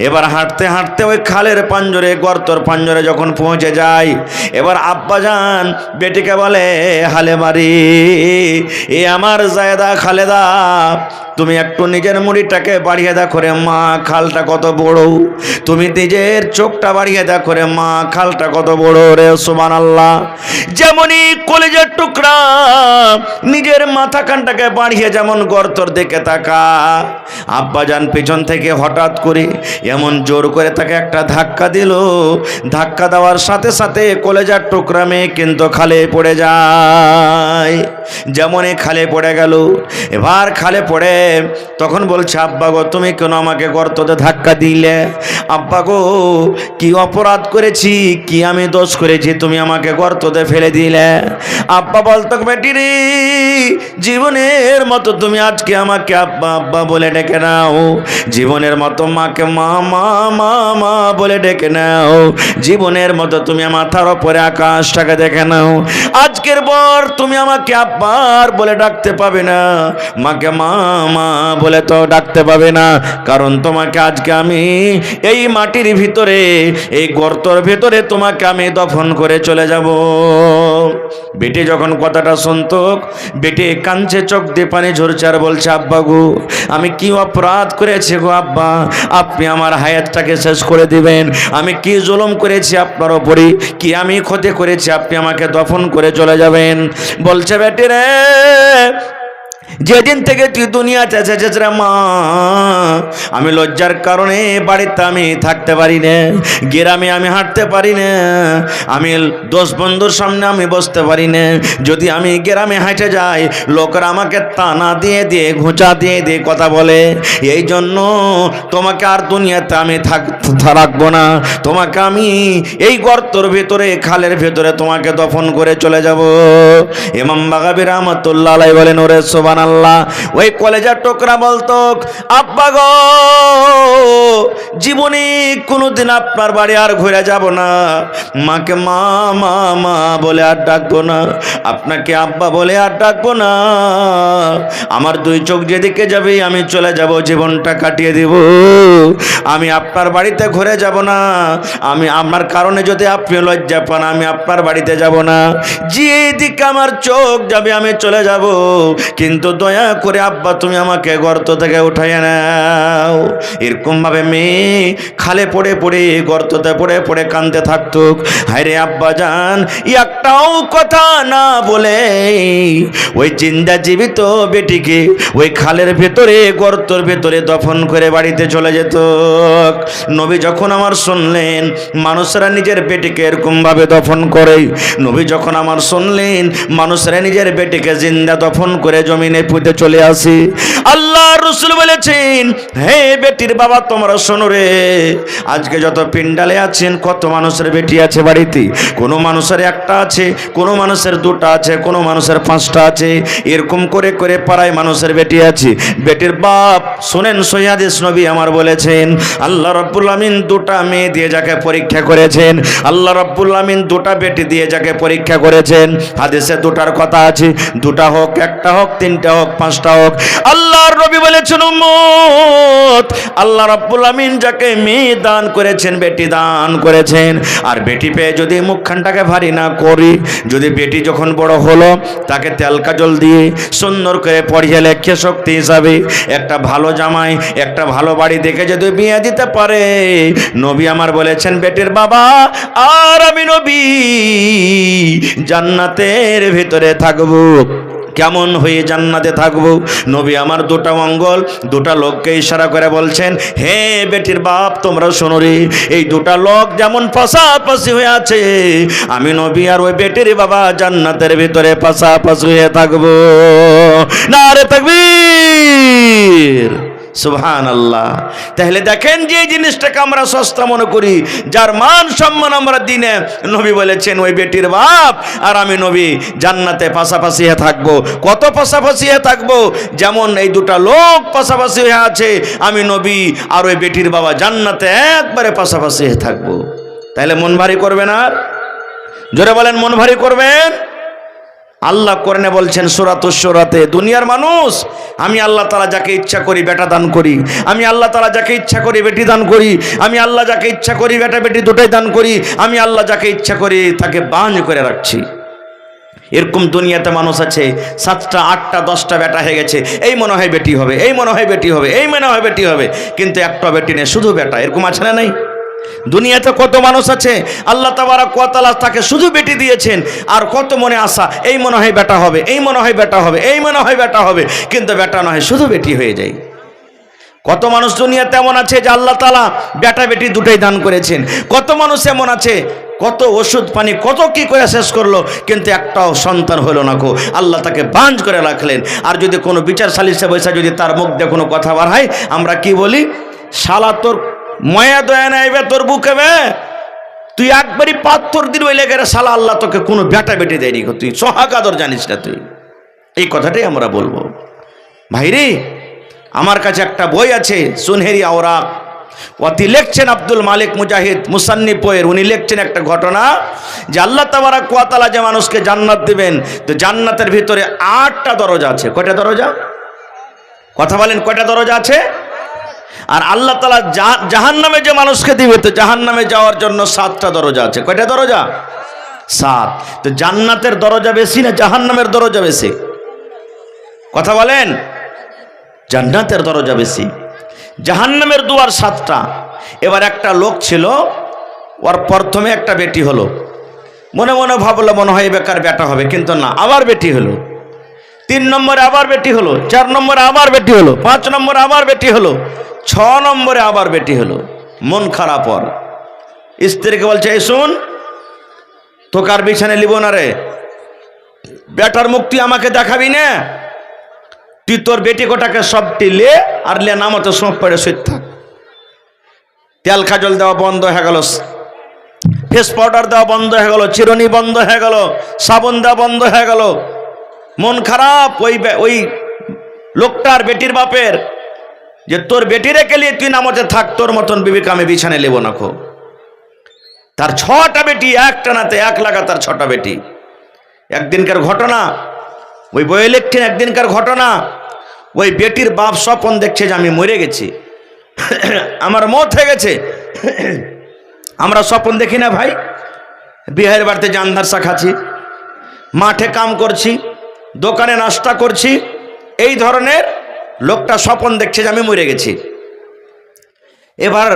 এবার হাঁটতে হাঁটতে ওই খালের পাঞ্জরে, গর্তর পাঞ্জরে যখন পৌঁছে যায়, এবার আব্বা জান বেটিকে বলে, হালেমারি, এ আমার জায়েদা খালেদা, তুমি একটু নিজের মুড়িটাকে বাড়িয়ে দেখো রে মা, খালটা কত বড়। তুমি নিজের চোখটা বাড়িয়ে দেখো রে মা, খালটা কত বড় রে। সুবহানাল্লাহ, যেমনই কলেজের টুকরা নিজের মাথা কানটাকে বাড়িয়ে যেমন গর্তর দিকে তাকা, আব্বাজান পিছন থেকে হঠাৎ করে এমন জোর করে তাকে একটা ধাক্কা দিল। ধাক্কা দেওয়ার সাথে সাথে কলেজার টুকরা মেয়ে কিন্তু খালে পড়ে যায়। যেমনই খালে পড়ে গেল, এবার খালে পড়ে তখন বলছে, আব্বা গো, তুমি কেন আমাকে গর্ততে ধাক্কা দিলে? আব্বা গো, কি অপরাধ করেছি, কি আমি দোষ করেছি, তুমি আমাকে গর্ততে ফেলে দিলে? আব্বা বলতো, বেটি রে, জীবনের মতো তুমি আজকে আমাকে আব্বা আব্বা বলে ডেকে নাও, জীবনের মতো মাকে মা মা মা মা বলে ডেকে নাও, জীবনের মতো তুমি মাথার ওপরে আকাশটাকে দেখে নাও। আজকের পর তুমি আমাকে আব্বার বলে ডাকতে পাবে না, মাকে মা মা বলে তো ডাকতে পাবে না, কারণ তোমাকে আজকে আমি এই মাটির ভিতরে, এই গর্তর ভিতরে তোমাকে আমি দফন করে চলে যাব। বেটি যখন কথাটা শুনতো, বেটি কাঁদছে, চোখ দিয়ে পানি ঝরছে, আর বলছে, আব্বা গো, আমি কি অপরাধ করেছি গো আব্বা, আপনি আমার হায়াতটাকে শেষ করে দিবেন? আমি কি জুলুম করেছি আপনার ওপরে, কি আমি ক্ষতি করেছি, আপনি আমাকে দফন করে চলে যাবেন? বলছে, বেটি রে, যেদিন থেকে তুই দুনিয়াতে এসেছিস রে মা, আমি লজ্জার কারণে বাড়িতে আমি থাকতে পারি না, গ্রামে আমি হাঁটতে পারি না, আমি 10 বন্ধুর সামনে আমি বসতে পারি না। যদি আমি গ্রামে হাঁটে যাই, লোকরা আমাকে টানা দিয়ে দিয়ে ঘুঁচা দিয়ে দিয়ে কথা বলে। এই জন্য তোমাকে আর দুনিয়াতে আমি রাখবো না, তোমাকে আমি এই গর্তর ভেতরে, খালের ভেতরে তোমাকে দফন করে চলে যাব। ইমাম বাগাবী রাহমাতুল্লাহ আলাইহি বলেন, ওরে সুবহানাল্লাহ। ওই কলেজার টোকরা বলতো, আব্বা গো, জীবনে কোনোদিন আপনার বাড়ি আর ঘুরে যাব না, মাকে মা মা মা বলে আর ডাকবো না, আপনাকে আব্বা বলে আর ডাকবো না। আমার 2 চোখ যেদিকে যাবে আমি চলে যাব, জীবনটা কাটিয়ে দিব। আমি আপনার বাড়িতে ঘুরে যাব না, আমি আমার কারণে যদি আপনি লজ্জা পান, আমি আপনার বাড়িতে যাব না। যেদিকে আমার চোখ যাবে আমি চলে যাব, কিন্তু দয়া করে আব্বা তুমি আমাকে গর্ত থেকে উঠাইয়া নাও। এরকম ভাবে মেয়ে খালে পড়ে পড়ে, গর্ততে পড়ে পড়ে কাঁদতে থাকতো। হায়রে আব্বা জান একটাও কথা না বলে ওই জিন্দা জীবিত বেটিকে ওই খালের ভেতরে, গর্তর ভেতরে দফন করে বাড়িতে চলে যেত। নবী যখন আমার শুনলেন মানুষরা নিজের বেটিকে এরকম ভাবে দফন করে, নবী যখন আমার শুনলেন মানুষরা নিজের বেটিকে জিন্দা দফন করে জমিনে পুঁতে চলে আসি, আল্লাহ রাসূল বলেছেন, হে বেটির বাবা তোমরা শোনো রে, আজকে যত পিন্ডালে আছেন কত মানুষের বেটি আছে বাড়িতে, কোনো মানুষের একটা আছে, কোনো মানুষের 2টা আছে, কোনো মানুষের 5টা আছে, এরকম করে করে পাড়ায় মানুষের বেটি আছে। বেটির বাপ শুনেন, সহিহ হাদিস নবী আমার বলেছেন, আল্লাহ রাব্বুল আমিন 2টা মেয়ে দিয়ে যাকে পরীক্ষা করেছেন, আল্লাহ রাব্বুল আমিন 2টা বেটি দিয়ে যাকে পরীক্ষা করেছেন, হাদিসে 2টার কথা আছে, 2টা হোক, 1টা হোক, 3টা হোক, 5টা হোক, আল্লাহর নবী বলেছেন উম্মত, আল্লাহ রাব্বুল আমিন যাকে মেয়ে দান করেছেন, বেটি দান করেছেন, আর বেটি পেয়ে যদি মুখখানটাকে ভারী না করি, যদি বেটি যখন বড় হলো তাকে তেল কাজল দিয়ে সুন্দর করে পড়িয়ে লেখে শক্তি হিসাবে একটা ভালো জামাই, একটা ভালো বাড়ি দেখে যদি বিয়ে দিতে পারে, নবী আমার বলেছেন বেটির বাবা আর আমি নবী জান্নাতের ভিতরে থাকবো। কেমন হয়ে জান্নাতে থাকবো? নবী আমার 2টা মঙ্গল, 2টা লোককে ইশারা করে বলছেন, হে বেটির বাপ তোমরা শোনো রে, এই 2টা লোক যেমন পাশাপাশি হয়ে আছে, আমি নবী আর ওই বেটির বাবা জান্নাতের ভিতরে পাশাপাশি হয়ে থাকবো। নারে তাকবীর, সুবহানাল্লাহ। তাহলে দেখেন যে এই জিনিসটাকে আমরা সস্তা মনে করি, যার মান সম্মান আমরা দিনে, নবী বলেছেন ওই বেটির বাপ আর আমি নবী জান্নাতে পাশাপাশি হয়ে থাকবো। কত পাশাপাশি হয়ে থাকবো? যেমন এই 2টা লোক পাশাপাশি হয়ে আছে, আমি নবী আর ওই বেটির বাবা জান্নাতে একবারে পাশাপাশি হয়ে থাকবো। তাহলে মন ভারী করবেন? আর জোরে বলেন, মন ভারী করবেন? আল্লাহ কোরআনে বলছেন সূরাতুশ শূরাতে, দুনিয়ার মানুষ, আমি আল্লাহ তাআলা যাকে ইচ্ছা করি বেটা দান করি, আমি আল্লাহ তাআলা যাকে ইচ্ছা করি বেটি দান করি, আমি আল্লাহ যাকে ইচ্ছা করি বেটা বেটি দুটোই দান করি, আমি আল্লাহ যাকে ইচ্ছা করি তাকে বাঁধ করে রাখছি। এরকম দুনিয়াতে মানুষ আছে 7টা 8টা 10টা বেটা হয়ে গেছে, এই মনে হয় বেটি হবে, এই মনে হয় বেটি হবে, এই মনে হয় বেটি হবে, কিন্তু একটা বেটি নেই, শুধু বেটা। এরকম আছে না নাই? দুনিয়াতে কত মানুষ আছে আল্লাহ তাবারক ওয়া তাআলা তাকে শুধু বেটি দিয়েছেন, আর কত মনে আশা, এই মনে হয় বেটা হবে, এই মনে হয় বেটা হবে, এই মনে হয় বেটা হবে, কিন্তু বেটা নয়, শুধু বেটি হয়ে যায়। কত মানুষ দুনিয়াতে এমন আছে যে আল্লাহ তাআলা বেটা বেটি দুটোই দান করেছেন। কত মানুষ এমন আছে কত ওষুধ পানি কত কি করে শেষ করলো, কিন্তু একটাও সন্তান হলো না, আল্লাহ তাকে বাঁধ করে রাখলেন। আর যদি কোনো বিচার সালিশে বসে যদি তার মুখ দিয়ে কোনো কথা বার হয়, আমরা কি বলি? শালা তোর ময়া দয়া নাইবে তোর বুকে বে, তুই একবারই পাথর দিন ওই লেগে শালা, আল্লাহ তোকে কোনো বেটা বেটি দেয়নি, তুই সোহাগাদর জানিস না তুই। এই কথাটাই আমরা বলবো। ভাইরে, আমার কাছে একটা বই আছে সুনহেরি আওরাক, ওয়াতি লিখছেন আব্দুল মালিক মুজাহিদ মুসান্নিফ বইয়ের, উনি লিখছেন একটা ঘটনা যে আল্লাহ তাবারক ওয়া তাআলা যে মানুষকে জান্নাত দিবেন, তো জান্নাতের ভিতরে 8টা দরজা আছে। কয়টা দরজা? কথা বলেন, কয়টা দরজা আছে? আর আল্লাহ তাআলা জাহান্নামে যে মানুষকে দিবে, তো জাহান্নামে যাওয়ার জন্য 7টা দরজা আছে। কয়টা দরজা? 7। তো জান্নাতের দরজা বেশি না জাহান্নামের দরজা বেশি? কথা বলেন। জান্নাতের দরজা বেশি, জাহান্নামের দুয়ার 7টা। এবার একটা লোক ছিল, ওর প্রথমে একটা বেটি হলো, মনে মনে ভাবলো মনে হয় বেকার বেটা হবে, কিন্তু না, আবার বেটি হলো। 3 নম্বরে আবার বেটি হলো, 4 নম্বরে আবার বেটি হলো, 5 নম্বরে আবার বেটি হলো, 6 নম্বরে আবার বেটি হলো। মন খারাপ ওর। স্ত্রীকে বলছে, এই শুন, তোকে আর বিছানে লিব না রে, বেটার মুখ তুই আমাকে দেখাবি না, তুই তোর বেটি কোটাকে সবটি লে আর লে নামতে সোঁপ পড়ে শুয়ে থাক। তেল কাজল দেওয়া বন্ধ হয়ে গেল, ফেস পাউডার দেওয়া বন্ধ হয়ে গেল, চিরুনি বন্ধ হয়ে গেল, সাবন দেওয়া বন্ধ হয়ে গেল। মন খারাপ ওই লোকটার বেটির বাপের, যে তোর বেটি রেখে নিয়ে তুই নামতে থাক, তোর মতন বিবিকে আমি বিছানে নেব না খো। তার 6টা বেটি একটা নাতে এক লাগাতার 6টা বেটি। একদিনকার ঘটনা, ওই বইয়ে লিখছেন একদিনকার ঘটনা, ওই বেটির বাপ স্বপন দেখছে যে আমি মরে গেছি, আমার মত হয়ে গেছে। আমরা স্বপন দেখি না ভাই, বিয়ের বাড়িতে জানদারসা খাচ্ছি, মাঠে কাম করছি, দোকানে নাস্তা করছি, এই ধরনের লোকটা স্বপন দেখছে যে আমি মরে গেছি। এবার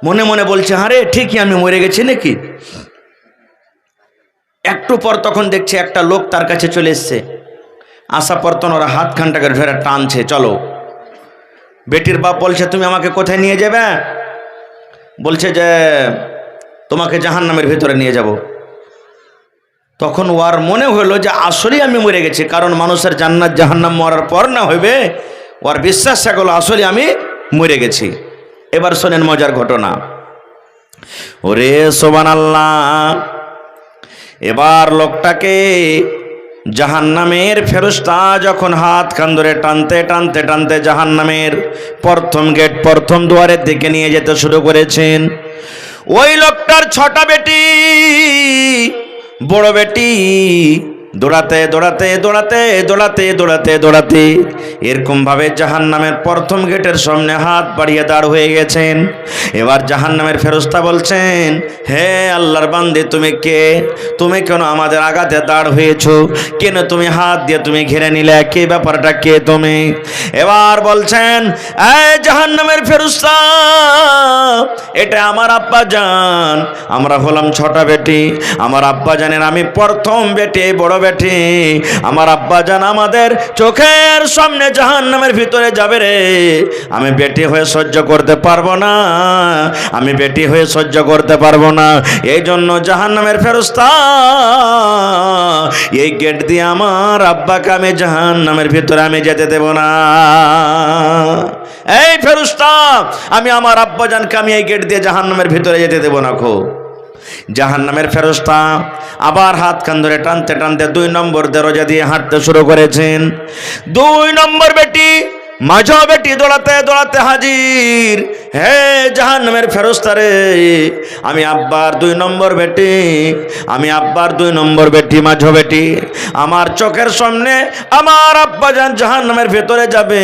মনে মনে বলছে, আরে ঠিকই আমি মরে গেছি নাকি। একটু পর তখন দেখছে একটা লোক তার কাছে চলে এসছে, আসা পর তখন ওরা হাত খানটাকে ধরে টানছে, চলো। বেটির বাপ বলছে, তুমি আমাকে কোথায় নিয়ে যাবে? বলছে যে তোমাকে জাহান্নামের ভিতরে নিয়ে যাব। তখন ওর মনে হলো যে আসলেই আমি মরে গেছি, কারণ মানুষের জান্নাত জাহান্নাম মরার পর না হইবে, ওর বিশ্বাস থাকলো আসলে আমি মরে গেছি। এবার শোনেন মজার ঘটনা। ওরে সুবহানাল্লাহ, এবার লোকটাকে জাহান্নামের ফেরেশতা যখন হাত খান ধরে টানতে টানতে টানতে জাহান্নামের প্রথম গেট, প্রথম দুয়ারের দিকে নিয়ে যেতে শুরু করেছেন। ওই লোকটার 6টা বেটি, বড় বেটি দৌড়াতে দৌড়াতে দৌড়াতে দৌড়াতে দৌড়াতে দৌড়াতে এরকম ভাবে জাহান্নামের প্রথম গেটের সামনে হাত বাড়িয়ে দাঁড় হয়ে গেছেন। এবার জাহান্নামের ফেরেশতা বলছেন, হে আল্লাহর বান্দে, তুমি কে? তুমি কেন আমাদের আগাতে দাঁড় হয়েছো? কেন তুমি হাত দিয়ে তুমি ঘিরে নিলে? কে? ব্যাপারটা কে তুমি? এবার বলছেন, এই জাহান্নামের ফেরেশতা, এটা আমার আব্বা জান, আমরা হলাম 6টা বেটি। আমার আব্বা জানেন আমি প্রথম বেটি, বড় বেটি। আমার আব্বা জান আমাদের চোখের সামনে জাহান্নামের ভিতরে যাবে রে, আমি বেটি হয়ে সহ্য করতে পারবো না, আমি বেটি হয়ে সহ্য করতে পারবো না। এই জন্য জাহান্নামের ফেরেশতা এই গেট দিয়ে আমার আব্বাকে আমি জাহান্নামের ভিতরে আমি যেতে দেব না। এই ফেরেশতা, আমি আমার আব্বা জানকে আমি এই গেট দিয়ে জাহান্নামের ভিতরে যেতে দেব না খো। জাহান্নামের ফেরেশতা আবার হাত কান ধরে টানতে টানতে 2 নম্বর দরজা দিয়ে হাঁটতে শুরু করেছেন। 2 নম্বর বেটি, মাঝো বেটি দৌড়াতে দৌড়াতে হাজির। হে জাহান্নামের ফেরেশতা রে, আমি আব্বার 2 নম্বর বেটি, আমি আব্বার 2 নম্বর বেটি, মাঝো বেটি। আমার চোখের সামনে আমার আব্বা জাহান্নামের ভেতরে যাবে,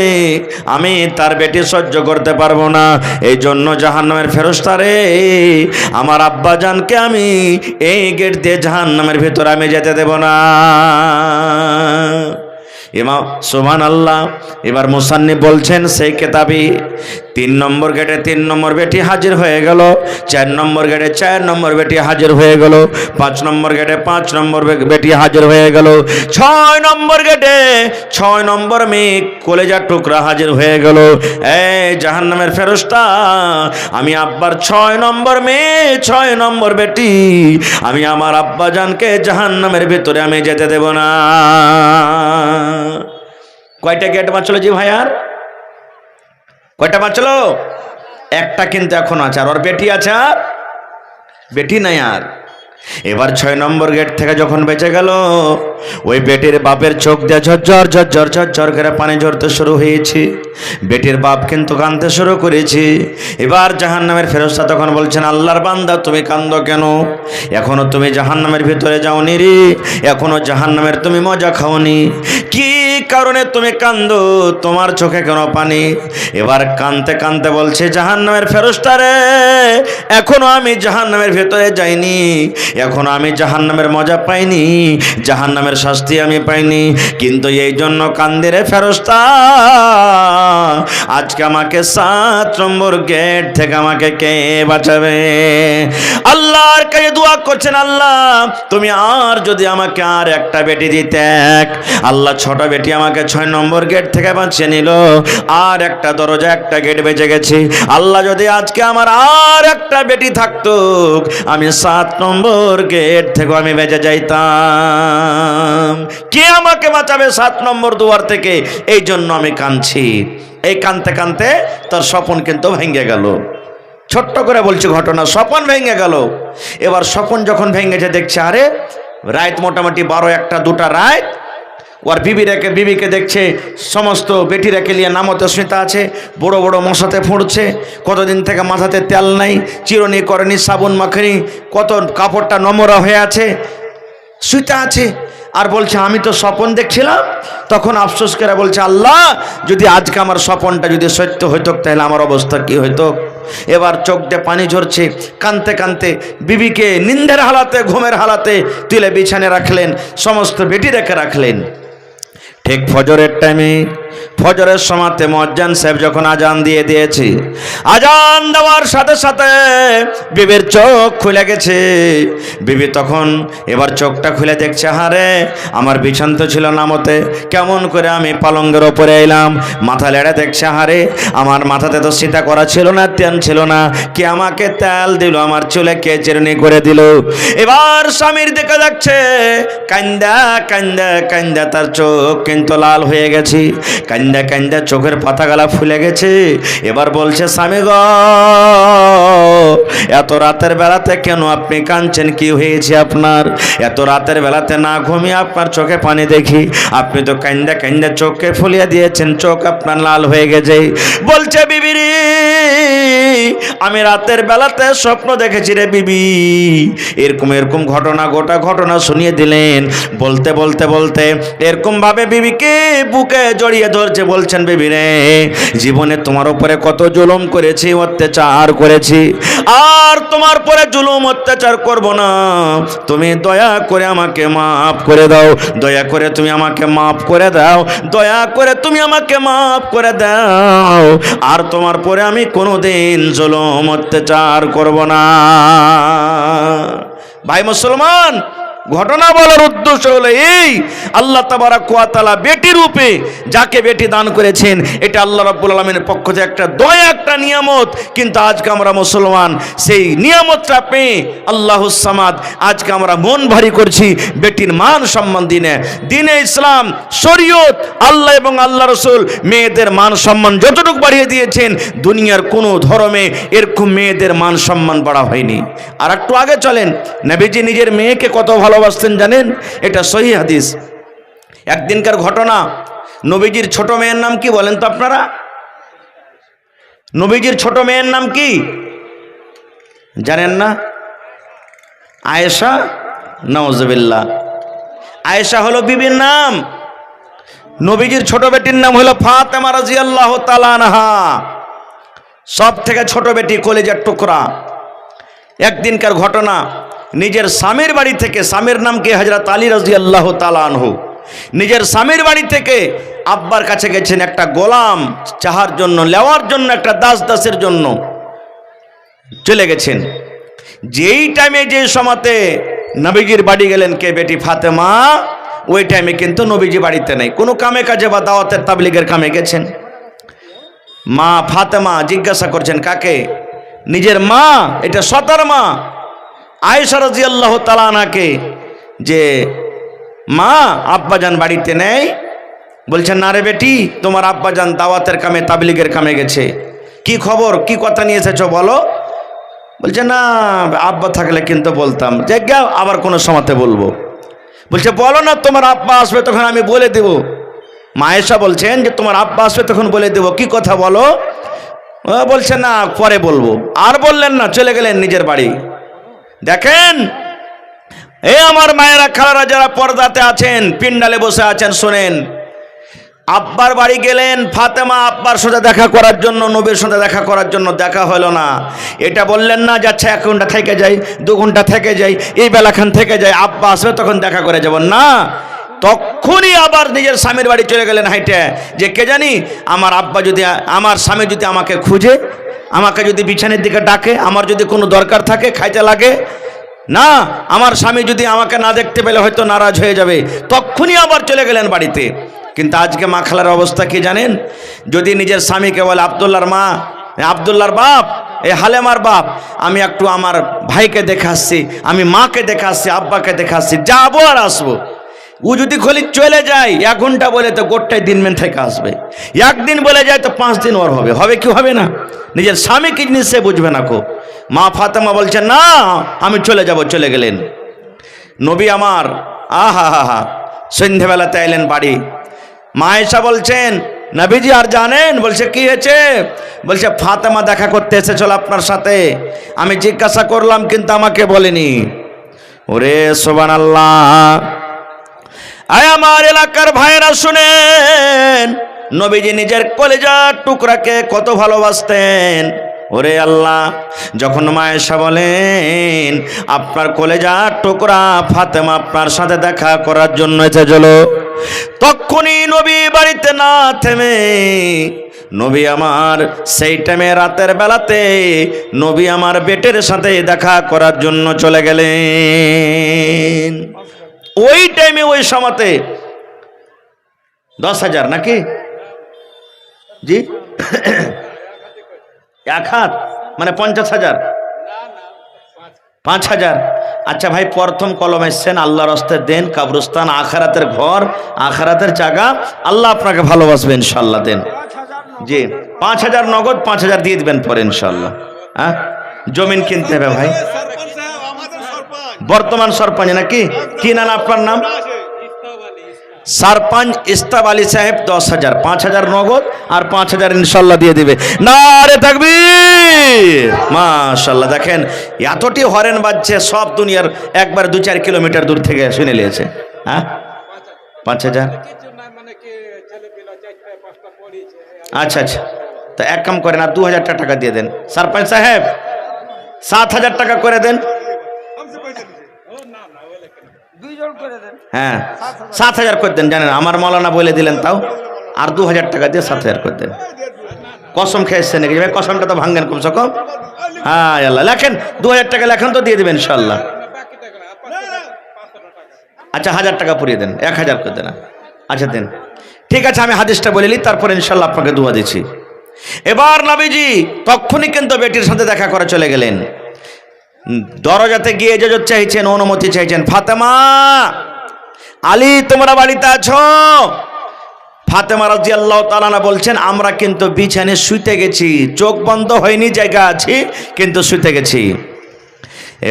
আমি তার বেটি সহ্য করতে পারবো না। এই জন্য জাহান্নামের ফেরেশতা রে, আমার আব্বা জানকে আমি এই গেট দিয়ে জাহান্নামের ভেতরে আমি যেতে দেব না। ইমাম সুবহানাল্লাহ। এবার মুসান্নিফ বলছেন সেই কেতাবি 3 নম্বর গেটে 3 নম্বর বেটি হাজির হয়ে গেল, 4 নম্বর গেটে 4 নম্বর বেটি হাজির হয়ে গেল, 5 নম্বর গেটে 5 নম্বর বেটি হাজির হয়ে গেল, 6 নম্বর গেটে 6 নম্বর মেয়ে কলেজার টুকরা হাজির হয়ে গেল। এই জাহান্নামের ফেরেশতা, আমি আব্বার 6 নম্বর মেয়ে, 6 নম্বর বেটি, আমি আমার আব্বা জানকে জাহান্নামের ভিতরে আমি যেতে দেব না। কয়টা গেট বাঁচলো জি ভাই? আর কয়টা বাঁচলো? একটা কিন্তু এখন আছে, আর ওর বেটি আছে, আর বেটি নাই আর। এবার 6 নম্বর গেট থেকে যখন বেঁচে গেল, ওই বেটির বাপের চোখ দিয়ে ঝরঝর ঝরঝর ঝরঝর করে পানি ঝরতে শুরু হয়েছে। বেটির বাপ কিন্তু কাঁদতে শুরু করেছে। এবার জাহান্নামের ফেরেশতা তখন বলছেন, আল্লাহর বান্দা তুমি কাঁদো কেন? এখনো তুমি জাহান্নামের ভিতরে যাওনি রে, এখনো জাহান্নামের তুমি মজা খাওনি। কি কারণে তুমি কান্দো, তোমার চোখে কেন পানি? এবার কানতে কানতে বলছে, জাহান্নামের ফেরেশতারে, এখনো আমি জাহান্নামের ভেতরে যাইনি, এখনো আমি জাহান্নামের মজা পাইনি, জাহান্নামের শাস্তি আমি পাইনি, কিন্তু এই জন্য কান্দে রে ফেরেশতা, আজকে আমাকে 7 নম্বর গেট থেকে আমাকে কে বাঁচাবে? আল্লাহর কাছে দোয়া করছেন, আল্লাহ তুমি আর যদি আমাকে আর একটা বেটি দিতে। আল্লাহ ছোট বেটি আমাকে 6 নম্বর গেট থেকে বাঁচিয়ে নিল, আর একটা দরজা একটা গেট বেঁচে গেছে। আল্লাহ যদি আজকে আমার আর একটা বেটি থাকতো, আমি 7 নম্বর গেট থেকে আমি বেঁচে যাইতাম। কে আমাকে বাঁচাবে 7 নম্বর দুয়ার থেকে? এই জন্য আমি কাঁদছি। এই কাঁদতে কাঁদতে তার স্বপ্ন কিন্তু ভেঙে গেল। ছোট্ট করে বলছি ঘটনা, স্বপ্ন ভেঙে গেল। এবার স্বপ্ন যখন ভেঙেছে দেখছে আরে রাত মোটামুটি 12-1-2টা রাত, ওর বিবিকে দেখছে সমস্ত বেটি রেখে নিয়ে নামতে স্মিতা আছে, বড় বড় মশাতে ফুঁড়ছে, কতদিন থেকে মাথাতে তেল নাই, চিরনি করেনি, সাবুন মাখেনি, কত কাপড়টা নোংরা হয়ে আছে, শুইতে আছে। আর বলছে আমি তো স্বপ্ন দেখছিলাম। তখন আফসোস করে বলছে, আল্লাহ যদি আজকে আমার স্বপ্নটা যদি সত্য হইতো তাহলে আমার অবস্থা কি হইতো? এবার চোখ দিয়ে পানি ঝরছে, কানতে কানতে বিবিকে নিন্দের হালাতে, ঘুমের হালাতে তুলে বিছানে রাখলেন, সমস্ত বেটি রেখে রাখলেন। ঠিক ফজরের টাইমে, ফজরের সময়তে মুয়াজ্জিন সাহেব যখন আজান দিয়ে দিয়েছে, আজান দেওয়ার সাথে সাথে বিবির চোখ খুলে গেছে। বিবি তখন এবার চোখটা খুলে দেখছে, হারে আমার বিছান তো ছিল নামতে, কেমন করে আমি পালঙ্গের ওপরে এলাম? মাথা লেড়ে দেখছে, হারে আমার মাথাতে তো সীতা করা ছিল না, তেল ছিল না, কে আমাকে তেল দিল, আমার চুলে কে চিরুনি করে দিল? এবার স্বামীর দিকে যাচ্ছে, কান্দা কান্দা কান্দা তার চোখ কিন্তু লাল হয়ে গেছে, কান্দা কান্দা চোখের পাতাগালা ফুলে গেছে। এবার বলছে, স্বামী গো, এত রাতের বেলাতে কেন আপনি কাঁদছেন? কি হয়েছে আপনার? এত রাতের বেলাতে না ঘুমিয়ে আপনার চোখে পানি দেখি, আপনি তো কান্দা কান্দা চোখকে ফুলিয়ে দিয়েছেন, চোখ আপনার লাল হয়ে গেছে। বলছে, বিবিরি আমি রাতের বেলাতে স্বপ্ন দেখেছি রে বিবি। এরকম এরকম ঘটনা, গোটা ঘটনা শুনিয়ে দিলেন। বলতে বলতে বলতে এরকম ভাবে বিবিকে বুকে জড়িয়ে ধরছে, বলছেন, বিবি রে জীবনে তোমার উপরে কত জুলুম করেছি, অত্যাচার করেছি, আর তোমার পরে জুলুম অত্যাচার করব না, তুমি দয়া করে আমাকে মাফ করে দাও, দয়া করে তুমি আমাকে মাফ করে দাও, দয়া করে তুমি আমাকে মাফ করে দাও, আর তোমার পরে আমি কোনোদিন জুলুম অত্যাচার করব না। ভাই মুসলমান, ঘটনা বলার উদ্দেশ্য হলো এই, আল্লাহ তাবারাক ওয়া তাআলা বেটি রূপে যাকে বেটি দান করেছেন, এটা আল্লাহ রাব্বুল আলামিনের পক্ষ থেকে একটা দয়া, একটা নিয়ামত। কিন্তু আজকে আমরা মুসলমান সেই নিয়ামতটা পেয়ে আল্লাহুস সামাদ, আজকে আমরা মন ভারী করছি বেটির মান সম্মান দিনে। দিনে ইসলাম, শরীয়ত, আল্লাহ এবং আল্লাহ রসুল মেয়েদের মান সম্মান যতটুকু বাড়িয়ে দিয়েছেন, দুনিয়ার কোনো ধর্মে এরকম মেয়েদের মান সম্মান বাড়া হয়নি। আর একটু আগে চলেন, নবীজি নিজের মেয়েকে কত ভালোবাসতেন জানেন? এটা সহিহ হাদিস। একদিনকার ঘটনা, নবীজির ছোট মেয়ের নাম কি বলেন তো আপনারা? নবীজির ছোট মেয়ের নাম কি জানেন না? আয়েশা। নাউজুবিল্লাহ। আয়েশা হলো বিবির নাম। নবীজির ছোট বেটির নাম হলো ফাতেমা রাদিয়াল্লাহু তাআলা আনহা, সব থেকে ছোট বেটি, কলিজার টুকরা। একদিনকার ঘটনা, নিজের স্বামীর বাড়ি থেকে, স্বামীর নাম কি হযরত আলী রাদিয়াল্লাহু তাআলা আনহু, নিজের স্বামীর বাড়ি থেকে আব্বার কাছে গেছেন একটা গোলাম চাহার জন্য, নেওয়ার জন্য, একটা দাসের জন্য চলে গেছেন। যেই টাইমে, যে সময়তে নবীজির বাড়ি গেলেন কে? বেটি ফাতেমা। ওই টাইমে কিন্তু নবীজি বাড়িতে নেই, কোনো কামে কাজে বা দাওয়াতের তাবলীগের কামে গেছেন। মা ফাতেমা জিজ্ঞাসা করছেন কাকে? নিজের মা, এটা সতার মা আয়েশা রাদিয়াল্লাহু তাআলা আনহাকে, যে মা আব্বাজান বাড়িতে নেই। বলছেন, না রে বেটি, তোমার আব্বাজান দাওয়াতের কামে, তাবলীগের কামে গেছে। কি খবর, কি কথা নিয়ে এসেছো বলো? বলছে, না আব্বা থাকলে কিন্তু বলতাম, জায়গা আবার কোনো সময়তে বলবো। বলছে, বলো না, তোমার আব্বা আসবে তখন আমি বলে দেব। মা আয়েশা বলছেন যে তোমার আব্বা আসবে তখন বলে দেব, কি কথা বলো? বলছে, না পরে বলবো। আর বললেন না, চলে গেলেন নিজের বাড়ি। দেখেন, এ আমার মায়েরা, খালারা, যারা পর্দাতে আছেন, পিন্ডালে বসে আছেন, শোনেন, আব্বার বাড়ি গেলেন ফাতেমা আব্বার সাথে দেখা করার জন্য, নবীর সাথে দেখা করার জন্য। দেখা হলো না। এটা বললেন না যে আচ্ছা 1 ঘন্টা থেকে যাই, 2 ঘন্টা থেকে যাই, এই বেলাখান থেকে যাই, আব্বা আসবে তখন দেখা করে যাব না। তখনই আবার নিজের স্বামীর বাড়ি চলে গেলেন হাইটে, যে কে জানি আমার আব্বা যদি, আমার স্বামী যদি আমাকে খুঁজে, আমাকে যদি বিছানের দিকে ডাকে, আমার যদি কোনো দরকার থাকে, খাইতে লাগে, না আমার স্বামী যদি আমাকে না দেখতে পেলে হয়তো নারাজ হয়ে যাবে, তখনই আবার চলে গেলেন বাড়িতে। কিন্তু আজকে মা খালার অবস্থা কি জানেন? যদি নিজের স্বামীকে বলে আব্দুল্লাহর মা, আব্দুল্লাহর বাপ, এ হালেমার বাপ, আমি একটু আমার ভাইকে দেখে আসছি, আমি মাকে দেখে আসছি, আব্বাকে দেখে আসছি, যাবো আর আসবো। ও যদি খলি চলে যায় 1 ঘন্টা বলে তো গোটাই দিনমেন থেকে আসবে, 1 দিন বলে যায় তো 5 দিন ওর হবে। হবে কি হবে না? নিজের স্বামী কি জিনিস সে বুঝবে না কো। মা ফাতেমা বলছেন না আমি চলে যাব। চলে গেলেন নবী আমার। আহা হা হা, সন্ধ্যেবেলাতে এলেন বাড়ি। মা এসা বলছেন নবীজি আর জানেন? বলছে কি হয়েছে? বলছে ফাতেমা দেখা করতে এসেছিল আপনার সাথে, আমি জিজ্ঞাসা করলাম কিন্তু আমাকে বলেনি। ওরে সুবহানাল্লাহ। আয় আমার এলাকার ভাইরা শুনেন, নবীজি নিজের কলেজার টুকরাকে কত ভালোবাসতেন। ওরে আল্লাহ, যখন মা এসা বলেন আপনার কলেজার টুকরা ফাতেমা আপনার সাথে দেখা করার জন্য এসেছিল, তখনই নবী বাড়িতে না থেমে, নবী আমার সেই টাইমে রাতের বেলাতে নবী আমার বেটের সাথে দেখা করার জন্য চলে গেলেন। ওই টাইমে ওই সময়তে 10,000 নাকি জি 1 হাত মানে 50,000, 5,000। আচ্ছা ভাই, প্রথম কলম এসছেন, আল্লাহর রাস্তে দেন, কবরস্থান আখিরাতের ঘর, আখিরাতের জায়গা, আল্লাহ আপনাকে ভালোবাসবে ইনশাআল্লাহ। দেন জি 5,000 নগদ, 5,000 দিয়ে দিবেন পরে ইনশাআল্লাহ। হ্যাঁ, জমিন কিনতে হবে ভাই। বর্তমান সরপঞ্চ নাকি? কি নাম আপনার? নাম सरपंच इस्ताब আলী সাহেব 10,000, 5,000 নগদ আর 5,000 ইনশাআল্লাহ দিয়ে দিবে। নারে তাকবীর, মাশাআল্লাহ। দেখেন এতটি হরেন বাজছে, সব দুনিয়ার একবার 2-4 কিলোমিটার দূর থেকে শুনে নিয়েছে। হ্যাঁ 5,000। আচ্ছা আচ্ছা, তো এক কাম করেন আর 2,000 টাকা দিয়ে দেন। सरपंच সাহেব 7,000 টাকা করে দেন। হ্যাঁ 7,000 করে দেন। জানেন আমার মৌলানা বলে দিলেন, তাও আর 2,000 টাকা দিয়ে 7,000 করে দেন। কসম খেয়েছেন নাকি ভাই? কসমটা তো ভাঙ্গেন কমসে কম। হ্যাঁ আল্লাহ, লেখেন 2,000 টাকা লেখেন তো দিয়ে দেবেন ইনশাআল্লাহ। আচ্ছা 1,000 টাকা পুরিয়ে দেন, 1,000 করে দেন। আচ্ছা দেন, ঠিক আছে আমি হাদিসটা বলে নিই, তারপর ইনশাআল্লাহ আপনাকে দোয়া দিচ্ছি। এবার নবীজি তখনই কিন্তু বেটির সাথে দেখা করে চলে গেলেন। দরজাতে গিয়ে ইজাজত চাইছেন, অনুমতি চাইছেন, ফাতেমা আলী তোমরা বাড়িতে আছো? ফাতেমা রাদিয়াল্লাহু তাআলা আনহা বলছেন আমরা কিন্তু বিছানায় শুইতে গেছি, চোখ বন্ধ হয়নি, জায়গা আছি কিন্তু শুইতে গেছি।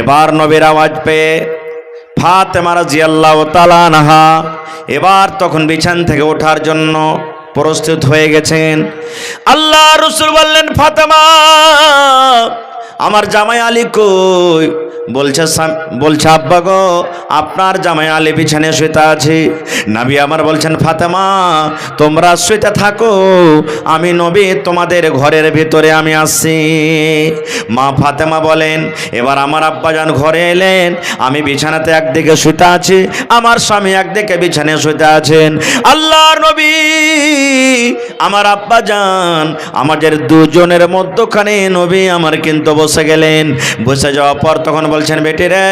এবার নবীর আওয়াজ পেয়ে ফাতেমা রাদিয়াল্লাহু তাআলা আনহা এবার তখন বিছানা থেকে ওঠার জন্য প্রস্তুত হয়ে গেছেন। আল্লাহ রাসূল বললেন ফাতেমা আমার জামাই আলী কই? বলছে আব্বা গো আপনার জামাই আলী বিছানায় শুইতে আছে। নবী আমার বলছেন ফাতেমা তোমরা শুইতে থাকো, আমি নবী তোমাদের ঘরের ভিতরে আমি আসছি। মা ফাতেমা বলেন এবার আমার আব্বাজান ঘরে এলেন, আমি বিছানাতে একদিকে শুইতে আছি, আমার স্বামী একদিকে বিছানায় শুইতে আছেন। আল্লাহর নবী আমার আব্বাজান আমাদের দুজনের মধ্যখানে নবী আমার কিন্তু বসে গেলেন। বসে যাওয়ার পর তখন বলছেন বেটি রে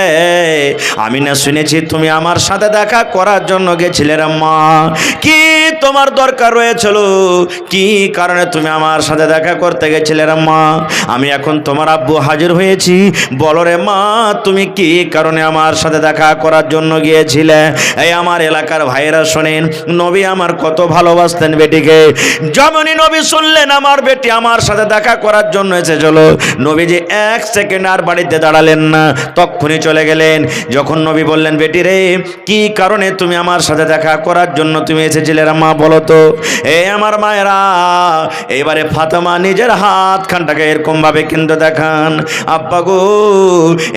আমি না শুনেছি তুমি আমার সাথে দেখা করার জন্য গেছিলে রে মা, কি তোমার দরকার রয়েছিল, কি কারণে তুমি আমার সাথে দেখা করতে গেছিলে রে মা? আমি এখন তোমার আব্বু হাজির হয়েছি, বলো রে মা তুমি কি কারণে আমার সাথে দেখা করার জন্য গিয়েছিলে? এই আমার এলাকার ভাইয়েরা শোনেন, নবী আমার কত ভালোবাসতেন বেটিকে। যেমনই নবী শুনলেন আমার বেটি আমার সাথে দেখা করার জন্য এসেছিল, নবীজি 1 সেকেন্ড আর বাড়িতে দাঁড়ালেন না, তখনই চলে গেলেন। যখন নবী বললেন বেটি রে কি কারণে তুমি আমার সাথে দেখা করার জন্য তুমি এসেছিলে রে মা বলো তো আমার মায়েরা। এবারে ফাতেমা নিজের হাত খানটাকে এরকম ভাবে কিন্তু দেখান, আব্বা গো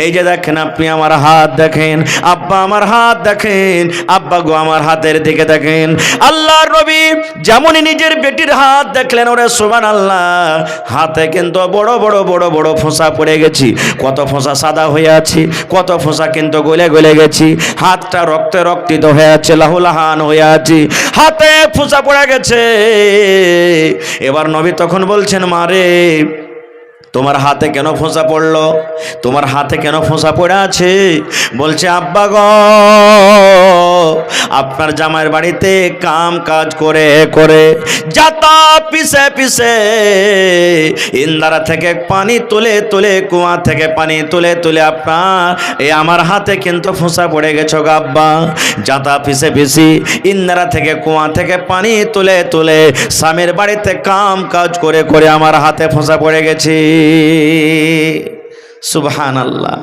এই যে দেখেন আপনি আমার হাত দেখেন, আব্বা আমার হাত দেখেন, আব্বা গো আমার হাতের দিকে দেখেন। আল্লাহর নবী যেমনই নিজের বেটির হাত দেখলেন, ওরে সুবহানাল্লাহ, হাতে কিন্তু বড় বড় বড় বড় ফোঁসা পড়ে গেছি, কত ফোঁসা সাদা হয়ে আছে, কত ফোঁসা কিন্তু গলে গলে গেছি, হাতটা রক্তে রক্তিত হয়ে আছে, লাহুলাহান হয়ে আছে, হাতে ফোঁসা পড়ে গেছে। এবার নবী তখন বলছেন, মারে তোমার হাতে কেন ফোঁসা পড়লো, তোমার হাতে কেন ফোঁসা পড়ে আছে? বলছে আব্বা গো আপনার জামাইয়ের বাড়িতে কাম কাজ করে করে যাতা পিছে পিছে ইন্দারা থেকে পানি তুলে তুলে, কুয়া থেকে পানি তুলে তুলে আপনার এই আমার হাতে কিন্তু ফোঁসা পড়ে গেছো গো আব্বা। যাতা পিছে পিছি ইন্দারা থেকে কুয়া থেকে পানি তুলে তুলে স্বামীর বাড়িতে কাম কাজ করে করে আমার হাতে ফোঁসা পড়ে গেছে। সুবহানাল্লাহ।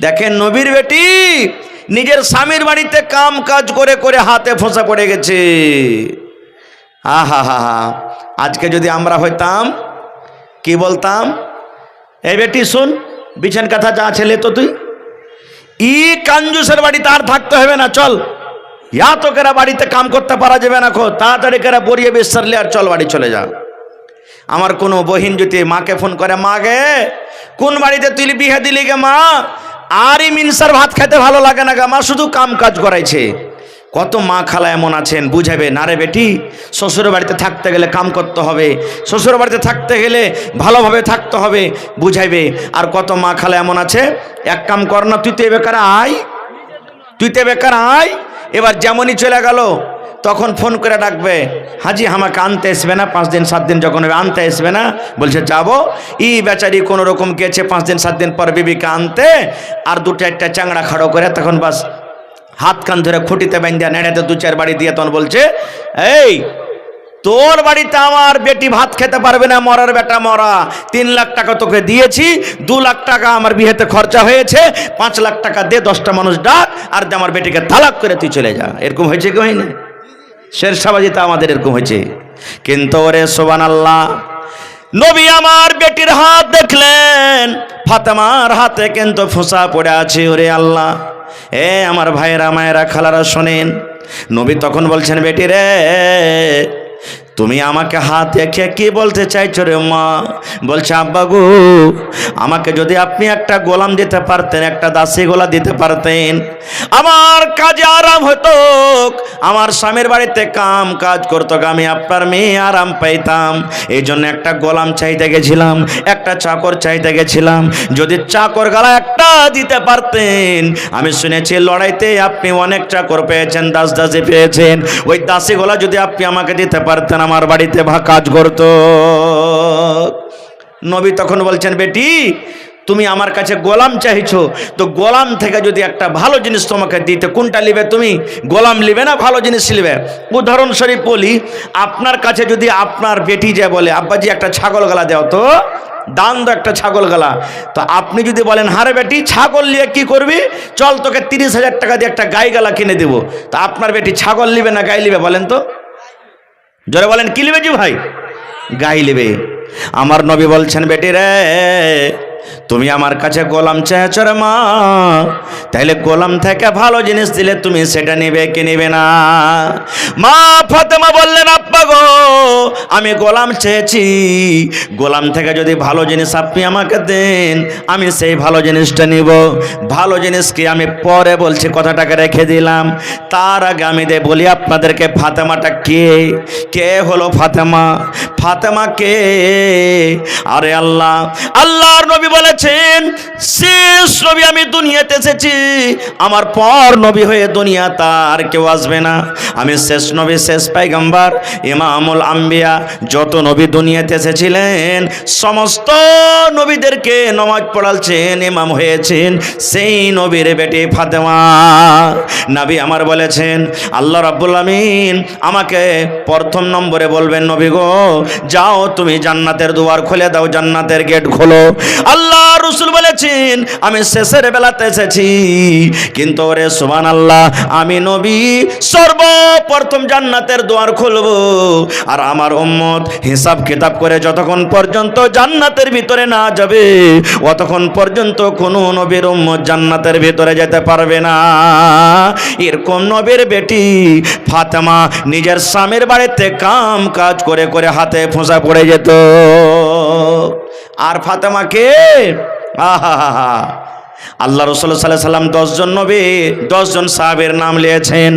দেখেন নবীর বেটি নিজের স্বামীর বাড়িতে কাম কাজ করে করে হাতে ফোঁসা পড়ে গেছে। আহা হা হা, আজকে যদি আমরা হইতাম কি বলতাম, এই বেটি শুন বিছান কথা যা ছেলে তো তুই ই কাঞ্জুসের বাড়িতে আর থাকতে হবে না, চল ইয়া তো কেরা বাড়িতে কাম করতে পারা যাবে না, খো তাড়াতাড়ি কেরা বরিয়ে বেসারলে আর চল বাড়ি চলে যা। আমার কোনো বহিন যদি মাকে ফোন করে, মা গে কোন বাড়িতে তুই বিয়ে দিলি গে মা, আরই মিনসার ভাত খেতে ভালো লাগে না গা মা, শুধু কাম কাজ করাইছে। কত মা খালা এমন আছেন বুঝাবে না রে বেটি, শ্বশুর বাড়িতে থাকতে গেলে কাম করতে হবে, শ্বশুর বাড়িতে থাকতে গেলে ভালোভাবে থাকতে হবে বুঝাইবে। আর কত মা খালা এমন আছে, এক কাম কর না, তুই তে বেকার আয়, তুই তে বেকার আয়। এবার যেমনই চলে গেল তখন ফোন করে ডাকবে, হাজি আমাকে আনতে আসবে না, 5 দিন 7 দিন যখন আনতে আসবে না, বলছে যাবো। ই বেচারি কোনো রকম গেছে 5 দিন 7 দিন পর বিবিকে আনতে, আর 2-4টা চাংড়া খাড়ো করে তখন বাস হাত কান ধরে খুঁটিতে বেঁধে নেড়েতে 2-4 বাড়ি দিয়ে তখন বলছে, এই তোর বাড়িতে আমার বেটি ভাত খেতে পারবে না, মরার বেটা মরা, 3 লাখ টাকা তোকে দিয়েছি, 2 লাখ টাকা আমার বিয়েতে খরচা হয়েছে, 5 লাখ টাকা দে, 10টা মানুষ ডাক, আর আমার বেটিকে তালাক করে তুই চলে যা। এরকম হয়েছে কি হয়নি? শেরশাবাজিতে আমাদের এরকম হয়েছে। কিন্তু ওরে সুবহানাল্লাহ, নবী আমার বেটির হাত দেখলেন, ফাতেমার হাতে কিন্তু ফোঁসা পড়ে আছে। ওরে আল্লাহ, এ আমার ভাইয়েরা মায়েরা খালারা শোনেন, নবী তখন বলছেন, বেটি রে তুমি আমাকে হাত দেখে কি বলতে চাইছো রে মা? বলছে আব্বা গো আমাকে যদি আপনি একটা গোলাম দিতে পারতেন, একটা দাসী গোলা দিতে পারতেন, আমার কাজে আরাম হতো, আমার স্বামীর বাড়িতে কাম কাজ করতো, আমি আপনার মেয়ে আরাম পাইতাম। এই জন্য একটা গোলাম চাইতে গেছিলাম, একটা চাকর চাইতে গেছিলাম। যদি চাকর গালা একটা দিতে পারতেন, আমি শুনেছি লড়াইতে আপনি অনেক চাকর পেয়েছেন, দাস দাসী পেয়েছেন, ওই দাসী গোলা যদি আপনি আমাকে দিতে পারতেন, আমার বাড়িতে কাজ করতো। নবী তখন বলছেন, বেটি তুমি আমার কাছে গোলাম চাইছো, তো গোলাম থেকে যদি একটা ভালো জিনিস তোমাকে দিতে, কোনটা নিবে তুমি? গোলাম নিবে না ভালো জিনিস নিবে? উদাহরণস্বরূপ বলি, আপনার কাছে যদি আপনার বেটি যে বলে, আব্বাজি একটা ছাগল গলা দাও তো, দান দো একটা ছাগল গলা, তো আপনি যদি বলেন, হারে বেটি ছাগল নিয়ে কি করবি, চল তোকে 30,000 টাকা দিয়ে একটা গাই গলা কিনে দেবো, তা আপনার বেটি ছাগল নিবে না গাই নিবে বলেন তো? জোরে বলেন, কি লিবে জি ভাই? গাই লিবে। আমার নবী বলছেন, বেটি রে তুমি আমার কাছে গোলাম চেয়েছ রে মা, তাইলে গোলাম থেকে ভালো জিনিস দিলে তুমি সেটা নিবে কি নিবে না? মা ফাতেমা বললেন, আব্বা গো আমি গোলাম চেয়েছি, গোলাম থেকে যদি ভালো জিনিস আপনি আমাকে দেন, আমি সেই ভালো জিনিসটা নিব। ভালো জিনিস কি আমি পরে বলছি, কথাটাকে রেখে দিলাম। তার আগে আমি বলি আপনাদেরকে, ফাতেমাটা কে? কে হলো ফাতেমা? ফাতেমা কে? আরে আল্লাহ, আল্লাহর নবী বলেছেন, শেষ নবী আমি দুনিয়াতে এসেছি, আমার পর নবী হয়ে দুনিয়া তার কেউ আসবে না। আমি শেষ নবী, শেষ পয়গম্বর, ইমামুল আম্বিয়া। যত নবী দুনিয়াতে এসেছিলেন সমস্ত নবীদেরকে নামাজ পড়ালছেন, ইমাম হয়েছেন সেই নবীর বেটি ফাতেমা। নবী আমার বলেছেন, আল্লাহ রাব্বুল আমিন আমাকে প্রথম নম্বরে বলবেন, নবী গো যাও তুমি জান্নাতের দুয়ার খুলে দাও, জান্নাতের গেট খোলো। আল্লাহ রাসূল বলেছেন আমি শেষের বেলাতে এসেছি, কিন্তু ওরে সুবহানাল্লাহ আমি নবী সর্বপ্রথম জান্নাতের দুয়ার খুলব, আর আমার উম্মত হিসাব কিতাব করে যতক্ষণ পর্যন্ত জান্নাতের ভিতরে না যাবে অতক্ষণ পর্যন্ত কোনো নবীর উম্মত জান্নাতের ভিতরে যেতে পারবে না। এরকম নবীর বেটি ফাতেমা নিজের স্বামীর বাড়িতে কাম কাজ করে করে হাতে ফোঁসা পড়ে যেত। আর ফাতেমাকে আহা আল্লাহ রাসূল সাল্লাল্লাহু আলাইহি সাল্লাম 10 জন নবী 10 জন সাহাবীর নাম লিয়েছেন,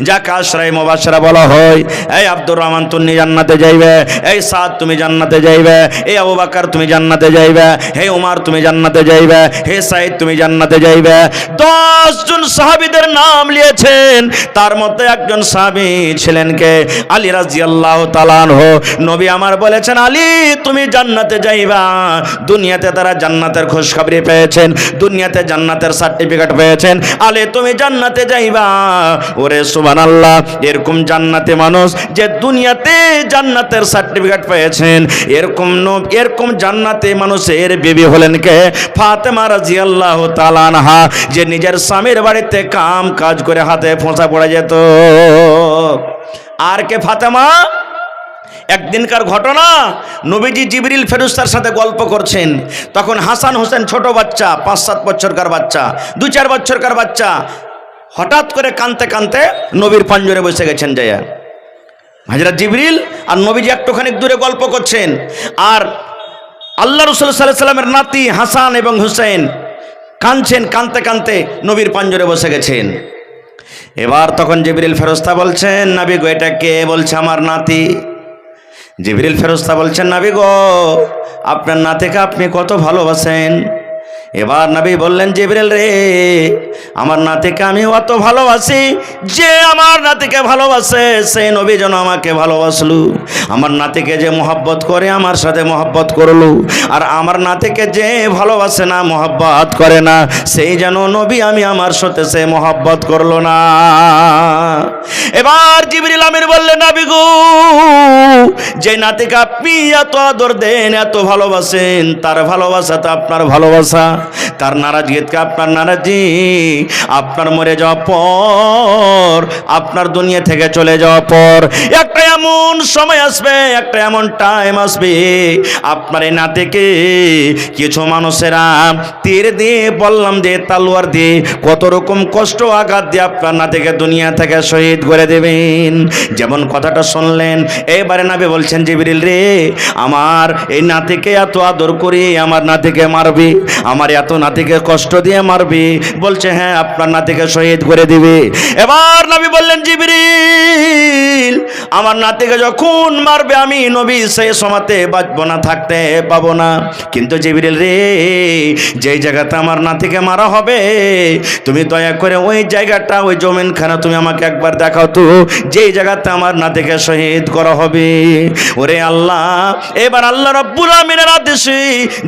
যাকে আশরায়ে মুবাশশারা বলা হয়। এই আব্দুর রহমান তুমি জান্নাতে যাইবে, এই সাদ তুমি জান্নাতে যাইবে, এই আবু বকর তুমি জান্নাতে যাইবে, হে উমর তুমি জান্নাতে যাইবে, হে সাঈদ তুমি জান্নাতে যাইবে। 10 জন সাহাবীদের নাম লিয়েছেন। তার মধ্যে একজন সাহাবী ছিলেন কে? আলী রাদিয়াল্লাহু তাআলা আনহু। নবী আমার বলেছেন আলী তুমি জান্নাতে যাইবা। দুনিয়াতে তারা জান্নাতের খুশখবরি পেয়েছেন, দুনিয়াতে জান্নাতের সার্টিফিকেট পেয়েছেন, আলে তুমি জান্নাতে যাইবা। ওরে সুবহানাল্লাহ, এরকম জান্নাতে মানুষ যে দুনিয়াতে জান্নাতের সার্টিফিকেট পেয়েছেন, এরকম জান্নাতে মানুষের বিবি হলেন কে? ফাতেমা রাদিয়াল্লাহু তাআলা আনহা, যে নিজের স্বামীর বাড়িতে কাম কাজ করে হাতে ফোঁসা পড়ে যেত। আর কে ফাতেমা? একদিনকার ঘটনা, নবীজি জিবরিল ফেরেশতার সাথে গল্প করছেন। তখন হাসান হোসেন ছোট বাচ্চা, 5-7 বছরকার বাচ্চা, 2-4 বছরকার বাচ্চা, হঠাৎ করে কাঁদতে কাঁদতে নবীর পাঞ্জরে বসে গেছেন যাইয়া। হযরত জিবরিল আর নবীজি একটুখানি দূরে গল্প করছেন, আর আল্লাহ রাসূল সাল্লাল্লাহু আলাইহি সাল্লামের নাতি হাসান এবং হুসেন কাঁদছেন, কাঁদতে কাঁদতে নবীর পাঞ্জরে বসে গেছেন। এবার তখন জিবরিল ফেরেশতা বলছেন নবী গো এটা কে? বলছে আমার নাতি। জিবরিল ফেরেশতা বলছেন নবী গো আপনার নাতিকে আপনি কত ভালোবাসেন। এবার নবী বললেন জিবরিল রে আমার নাতিকে আমি অত ভালোবাসি, যে আমার নাতিকে ভালোবাসে সেই নবী যেন আমাকে ভালোবাসলু। আমার নাতিকে যে মহব্বত করে আমার সাথে মহব্বত করলু, আর আমার নাতিকে যে ভালোবাসে না মহব্বত করে না সেই যেন নবী আমি আমার সাথে সে মহব্বত করলো না। এবার জিবরিল আমির বললেন নবী গো যে নাতিকে আপনি এত আদর দেন এত ভালোবাসেন তার ভালোবাসা তো আপনার ভালোবাসা, তার নারাজগিকে আপনার নারাজি, আপনার মরে যাওয়ার পর আপনার দুনিয়া থেকে চলে যাওয়ার পর একটা এমন সময় আসবে, একটা এমন টাইম আসবে আপনার এই নাতিকে কিছু মানুষেরা তীর দিয়ে বললাম দিয়ে তালোয়ার দিয়ে কত রকম কষ্ট আঘাত দিয়ে আপনার নাতিকে দুনিয়া থেকে শহীদ করে দেবেন। যেমন কথাটা শুনলেন, এবারে নবী বলছেন জিবরিল রে আমার এই নাতিকে এত আদর করি আমার নাতিকে মারবি, আমার এত নাতিকে কষ্ট দিয়ে মারবি? বলছে হ্যাঁ আপনার নাতিকে শহীদ করে দিবে। এবার নবী বললেন জিবরিল আমার নাতিকে যখন মারবে আমি নবী সেই সময়তে বাঁচবো না, থাকতে পাবো না। কিন্তু জিবরিল রে যেই জায়গাতে আমার নাতিকে মারা হবে তুমি দয়া করে ওই জায়গাটা ওই জমিনখানা তুমি আমাকে একবার দেখাও তো, যেই জায়গাতে আমার নাতিকে শহীদ করা হবে। ওরে আল্লাহ, এবার আল্লাহ রাব্বুল আমিনের আদেশে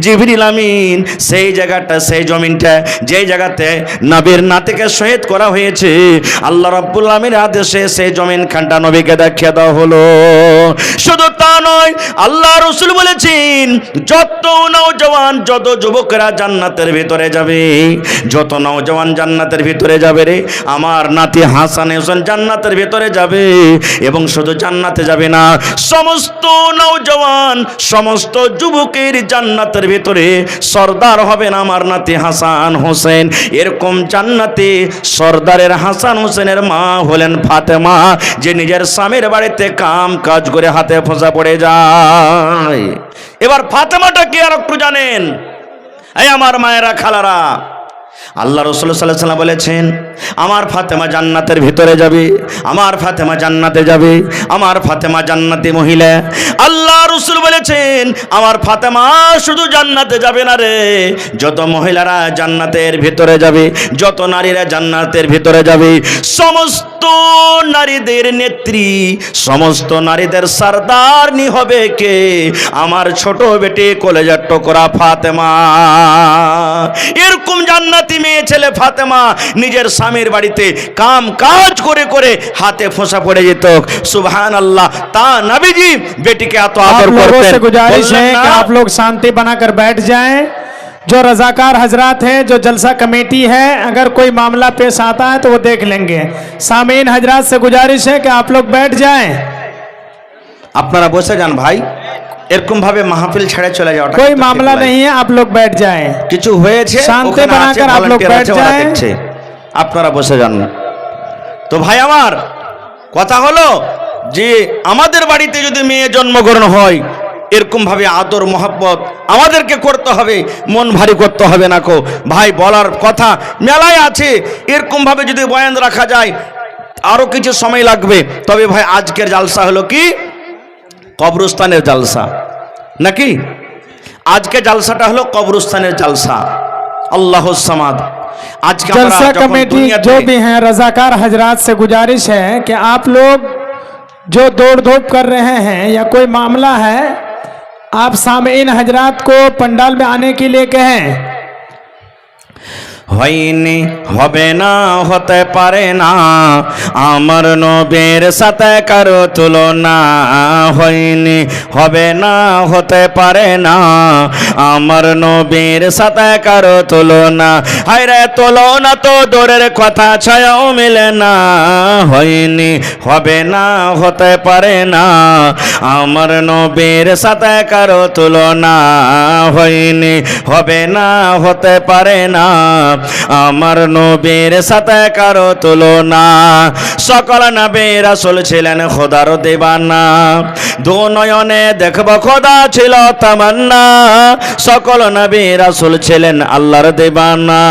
জিবরিল আমিন সেই জায়গাটা সেই জমিনটা যেই জায়গাতে নবীর নাতিকে শহীদ করা হয়েছে আল্লাহ রাব্বুল আমিনের আদেশে সেই জমিনখানটা নবীকে দেখিয়ে দেওয়া হলো। শুধু তা নয়, আল্লাহ রাসূল বলেছেন যত নওজওয়ান যত যুবকরা জান্নাতের ভিতরে যাবে, যত নওজওয়ান জান্নাতের ভিতরে যাবে রে আমার নাতি হাসান হোসেন জান্নাতের ভিতরে যাবে। এবং শুধু জান্নাতে যাবে না, সমস্ত নওজওয়ান সমস্ত যুবকের জান্নাতের ভিতরে সর্দার হবেন আমার নাতি হাসান হোসেন। এরকম জান্নাতে সর্দারের হাসান হোসেনের মা হলেন ফাতেমা, যে নিজের স্বামীর বাড়িতে কাম কাজ করে হাতে ফোঁসা পড়ে যায়। এবার ফাতেমাটা কি আর একটু জানেন? এই আমার মায়েরা খালারা, আল্লাহ রাসূল সাল্লাল্লাহু আলাইহি ওয়াসাল্লাম বলেছেন আমার ফাতেমা জান্নাতের ভিতরে যাবে, আমার ফাতেমা জান্নাতে যাবে, আমার ফাতেমা জান্নাতি মহিলা। আল্লাহ রাসূল বলেছেন আমার ফাতেমা শুধু জান্নাতে যাবে না রে, যত মহিলারা জান্নাতের ভিতরে যাবে, যত নারীরা জান্নাতের ভিতরে যাবে, সমস্ত নারীদের নেত্রী, সমস্ত নারীদের সরদারনি হবে কে? আমার ছোট বেটি কলেজার টুকরা ফাতেমা। এরকম জান্নাতি মেয়ে ছেলে ফাতেমা নিজের স্বামীর বাড়িতে কাম কাজ করে করে হাতে ফোঁসা পড়ে যেত। সুবহানাল্লাহ। তা নবীজি বেটিকে এত আদর করতেন। गुजारिश है कि आप लोग शांति बनाकर बैठ जाएं। जो रजाकार हजरात हैं, जो जलसा कमेटी है, अगर कोई मामला पेश आता है तो वो देख लेंगे। सामीन हजरात से गुजारिश है कि आप लोग बैठ जाएं। আপনারা বসে যান ভাই, এরকম ভাবে মাহফিল ছেড়ে চলে যাওয়াটা कोई কিন্তু मामला ঠিক নয়। नहीं है, आप लोग बैठ जाएं। কিছু হয়েছে শান্তি ওখানে আছে, বানাकर आप लोग volunteer बैठ আছে, ওরা जाएं। দেখছে। আপনারা বসে যান। তো ভাই আমার কথা হলো যে আমাদের বাড়িতে যদি মেয়ে জন্মগ্রহণ হয়, এরকম ভাবে আদর মোহাব্বত আমাদেরকে করতে হবে, মন ভারী করতে হবে না কো ভাই। বলার কথা মেলায় আছে, এরকম ভাবে যদি বয়ান রাখা যায় আরো কিছু সময় লাগবে। তবে ভাই আজকের জালসা হলো কি কবরস্থানের জালসা নাকি? আজকে জালসাটা হলো কবরস্থানের জালসা। আল্লাহুস সামাদ। आज का जलसा कमेटी जो भी हैं रजाकार हजरात से गुजारिश है कि आप लोग जो दौड़ धूप कर रहे हैं या कोई मामला है, आप सामीन हजरात को पंडाल में आने के लिए कहें। হয়নি হবে না হতে পারে না আমার নবীর সাথে কারো তুলনা, হয়নি হবে না হতে পারে না আমার নবীর সাথে কারো তুলনা। হায়রে তুলনা তো দূরের কথা, ছায়াও মিলে না। হয়নি হবে না হতে পারে না আমার নবীর সাথে কারো তুলনা, হয়নি হবে না হতে পারে না আমার নবীর সাথে কারো তুলনা। সকল নবী রাসূল ছিলেন খোদার দিবানা, দু নয়নে দেখব খোদা ছিল তামান্না। সকল নবী রাসূল ছিলেন আল্লাহর দিবানা,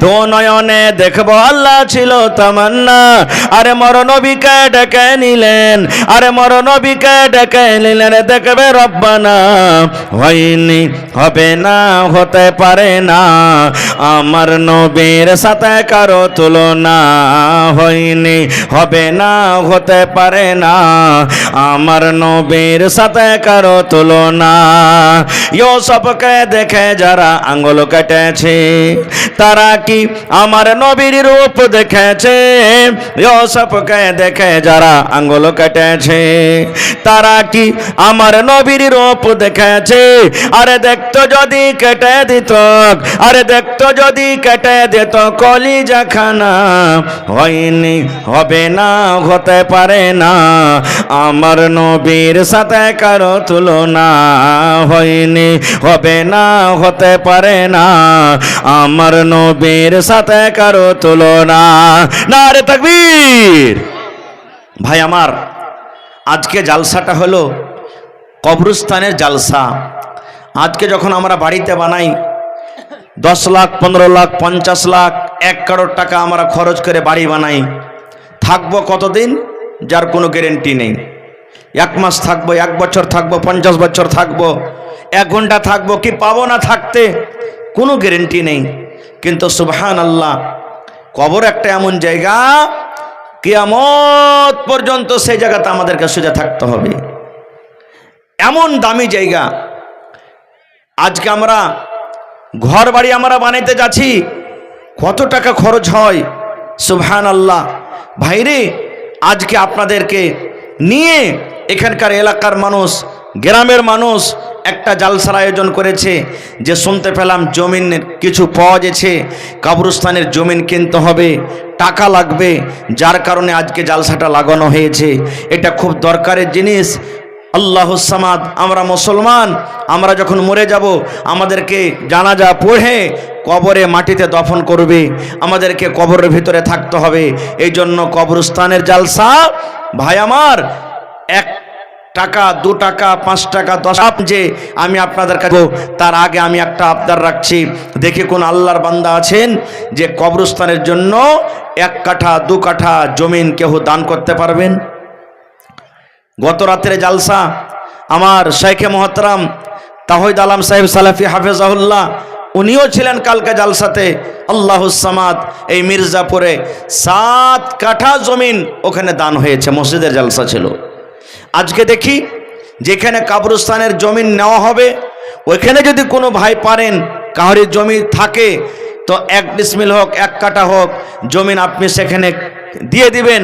দু নয়নে দেখব আল্লাহ ছিল তামান্না। আরে মর নবীকে ডেকে নিলেন, আরে মর নবীকে ডেকে নিলেন দেখবে রব্বানা। হয়নি হবে না হতে পারে না আমার নবীর সাথে কারো তুলনা, হয়নি হবে না হতে পারে না আমার নবীর সাথে কারো তুলনা। ইউসুফকে দেখে যারা আঙ্গুল কেটেছে, তারা কি আমার নবীর রূপ দেখেছে? ইউসুফকে দেখে যারা আঙ্গুল কেটেছে, তারা কি আমার নবীর রূপ দেখেছে? আরে দেখতো যদি কেটে দিত, আরে দেখতো যদি কেটে দিত কলিজা খানা। হয়নি হবে না হতে পারে না আমার নবীর সাথে কারো তুলনা, হয়নি হবে না হতে পারে না আমার নবীর সাথে কারো তুলনা। নারে তাকবীর। ভাই আমার আজকে জালসাটা হলো কবরস্থানের জালসা। আজকে যখন আমরা বাড়িতে বানাই 10 লাখ 15 লাখ 50 লাখ 1 কারোর টাকা আমরা খরচ করে বাড়ি বানাই, থাকবো কতদিন যার কোনো গ্যারেন্টি নেই। 1 মাস থাকবো, 1 বছর থাকবো, 50 বছর থাকবো, 1 ঘন্টা থাকবো, কি পাবো না থাকতে কোনো গ্যারেন্টি নেই। কিন্তু সুবহানাল্লাহ, কবর একটা এমন জায়গা, কিয়ামত পর্যন্ত সেই জায়গাতে আমাদেরকে সোজা থাকতে হবে। এমন দামি জায়গা। আজকে আমরা ঘর বাড়ি আমরা বানাইতে যাচ্ছি, কত টাকা খরচ হয় সুবহানাল্লাহ। ভাইরে আজকে আপনাদেরকে নিয়ে এখানকার এলাকার মানুষ, গ্রামের মানুষ একটা জালসার আয়োজন করেছে, যে শুনতে পেলাম জমিনের কিছু পাওয়া গেছে, কবরস্থানের জমিন কিনতে হবে, টাকা লাগবে, যার কারণে আজকে জালসাটা লাগানো হয়েছে। এটা খুব দরকারের জিনিস। আল্লাহুস সামাদ। আমরা মুসলমান, আমরা যখন মরে যাব আমাদেরকে জানাজা পড়ে কবরে মাটিতে দফন করবে, আমাদেরকে কবরের ভিতরে থাকতে হবে। এই জন্য কবরস্থানের জালসা ভাই আমার 1 টাকা 2 টাকা 5 টাকা 10 যে আমি আপনাদের কাছে, তার আগে আমি একটা আবদার রাখছি। দেখি কোন আল্লাহর বান্দা আছেন যে কবরস্থানের জন্য 1 কাঠা 2 কাঠা জমিন কেউ দান করতে পারবেন? গত রাতের জালসা আমার শেখে মোহতারাম তাহিদ আলম সাহেব সালাফি হাফেজাহুল্লাহ, উনিও ছিলেন কালকে জালসাতে। আল্লাহুস সামাদ। এই মির্জাপুরে 7 কাঠা জমিন ওখানে দান হয়েছে, মসজিদের জালসা ছিল। আজকে দেখি যেখানে কবরস্থানের জমিন নেওয়া হবে, ওইখানে যদি কোনো ভাই পারেন, কাহারির জমি থাকে তো 1 ডিসমিল হোক 1 কাঠা হোক জমিন আপনি সেখানে দিয়ে দিবেন।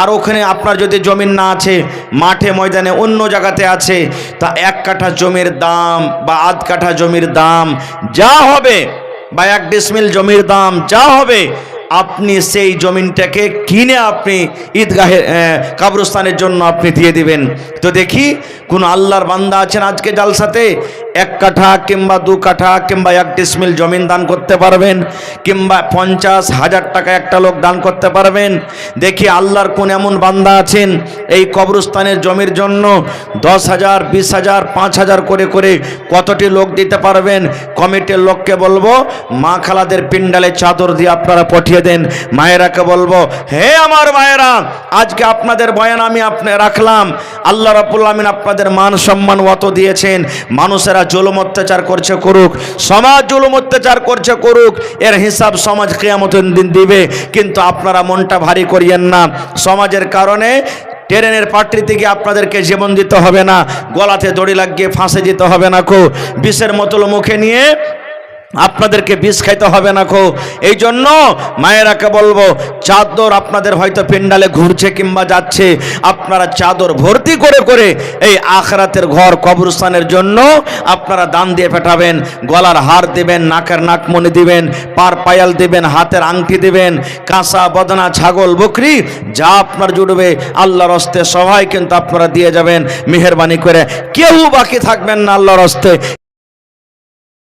আর ওখানে আপনার যদি জমিন না আছে, মাঠে ময়দানে অন্য জায়গাতে আছে, তা 1 কাঠা জমির দাম বা আধ কাঠা জমির দাম যা হবে বা 1 ডিসমিল জমির দাম যা হবে, আপনি সেই জমিনটাকে কিনে আপনি ঈদগাহের কবরস্থানের জন্য আপনি দিয়ে দিবেন। তো দেখি কোন আল্লাহর বান্দা আছেন আজকে জালসাতে 1 কাঠা কিংবা 2 কাঠা কিংবা 1 ডিসমিল জমিন দান করতে পারবেন, কিংবা 50,000 টাকা একটা লোক দান করতে পারবেন। দেখি আল্লাহর কোন এমন বান্দা আছেন এই কবরস্থানের জমির জন্য 10,000, 20,000, 5,000 করে করে কতটি লোক দিতে পারবেন। কমিটির লোককে বলবো মা খালাদের পিন্ডালে চাদর দিয়ে আপনারা পাঠিয়ে দেন। মায়েরাকে বলবো, হে আমার মায়েরা, আজকে আপনাদের বয়ান আমি রাখলাম। আল্লাহ রাব্বুল আমিন আপনাদের মান সম্মান অত দিয়েছেন। মানুষেরা জুলুম অত্যাচার করছে করুক, সমাজ জুলুম অত্যাচার করছে করুক, এর হিসাব সমাজ কিয়ামতের দিন দিবে। কিন্তু আপনারা মনটা ভারী করিয়েন না। সমাজের কারণে ট্রেনের পাট্রি থেকে আপনাদেরকে জীবন দিতে হবে না, গলাতে দড়ি লাগিয়ে ফাঁসে দিতে হবে না কো, বিষের বোতল মুখে নিয়ে আপনাদেরকে বিষ খাইতে হবে না কো। এই জন্য মায়েরাকে বলবো, চাদর আপনাদের হয়তো পেন্ডালে ঘুরছে কিংবা যাচ্ছে, আপনারা চাদর ভর্তি করে করে এই আখরাতের ঘর কবরস্থানের জন্য আপনারা দান দিয়ে পাঠাবেন। গলার হার দিবেন, নাকের নাকমণি দিবেন, পার পায়াল দিবেন, হাতের আংটি দিবেন, কাঁসা বদনা ছাগল বকরি যা আপনার জুড়বে আল্লাহর হস্তে সবাই কিন্তু আপনারা দিয়ে যাবেন। মেহেরবানি করে কেউ বাকি থাকবেন না আল্লাহর হস্তে।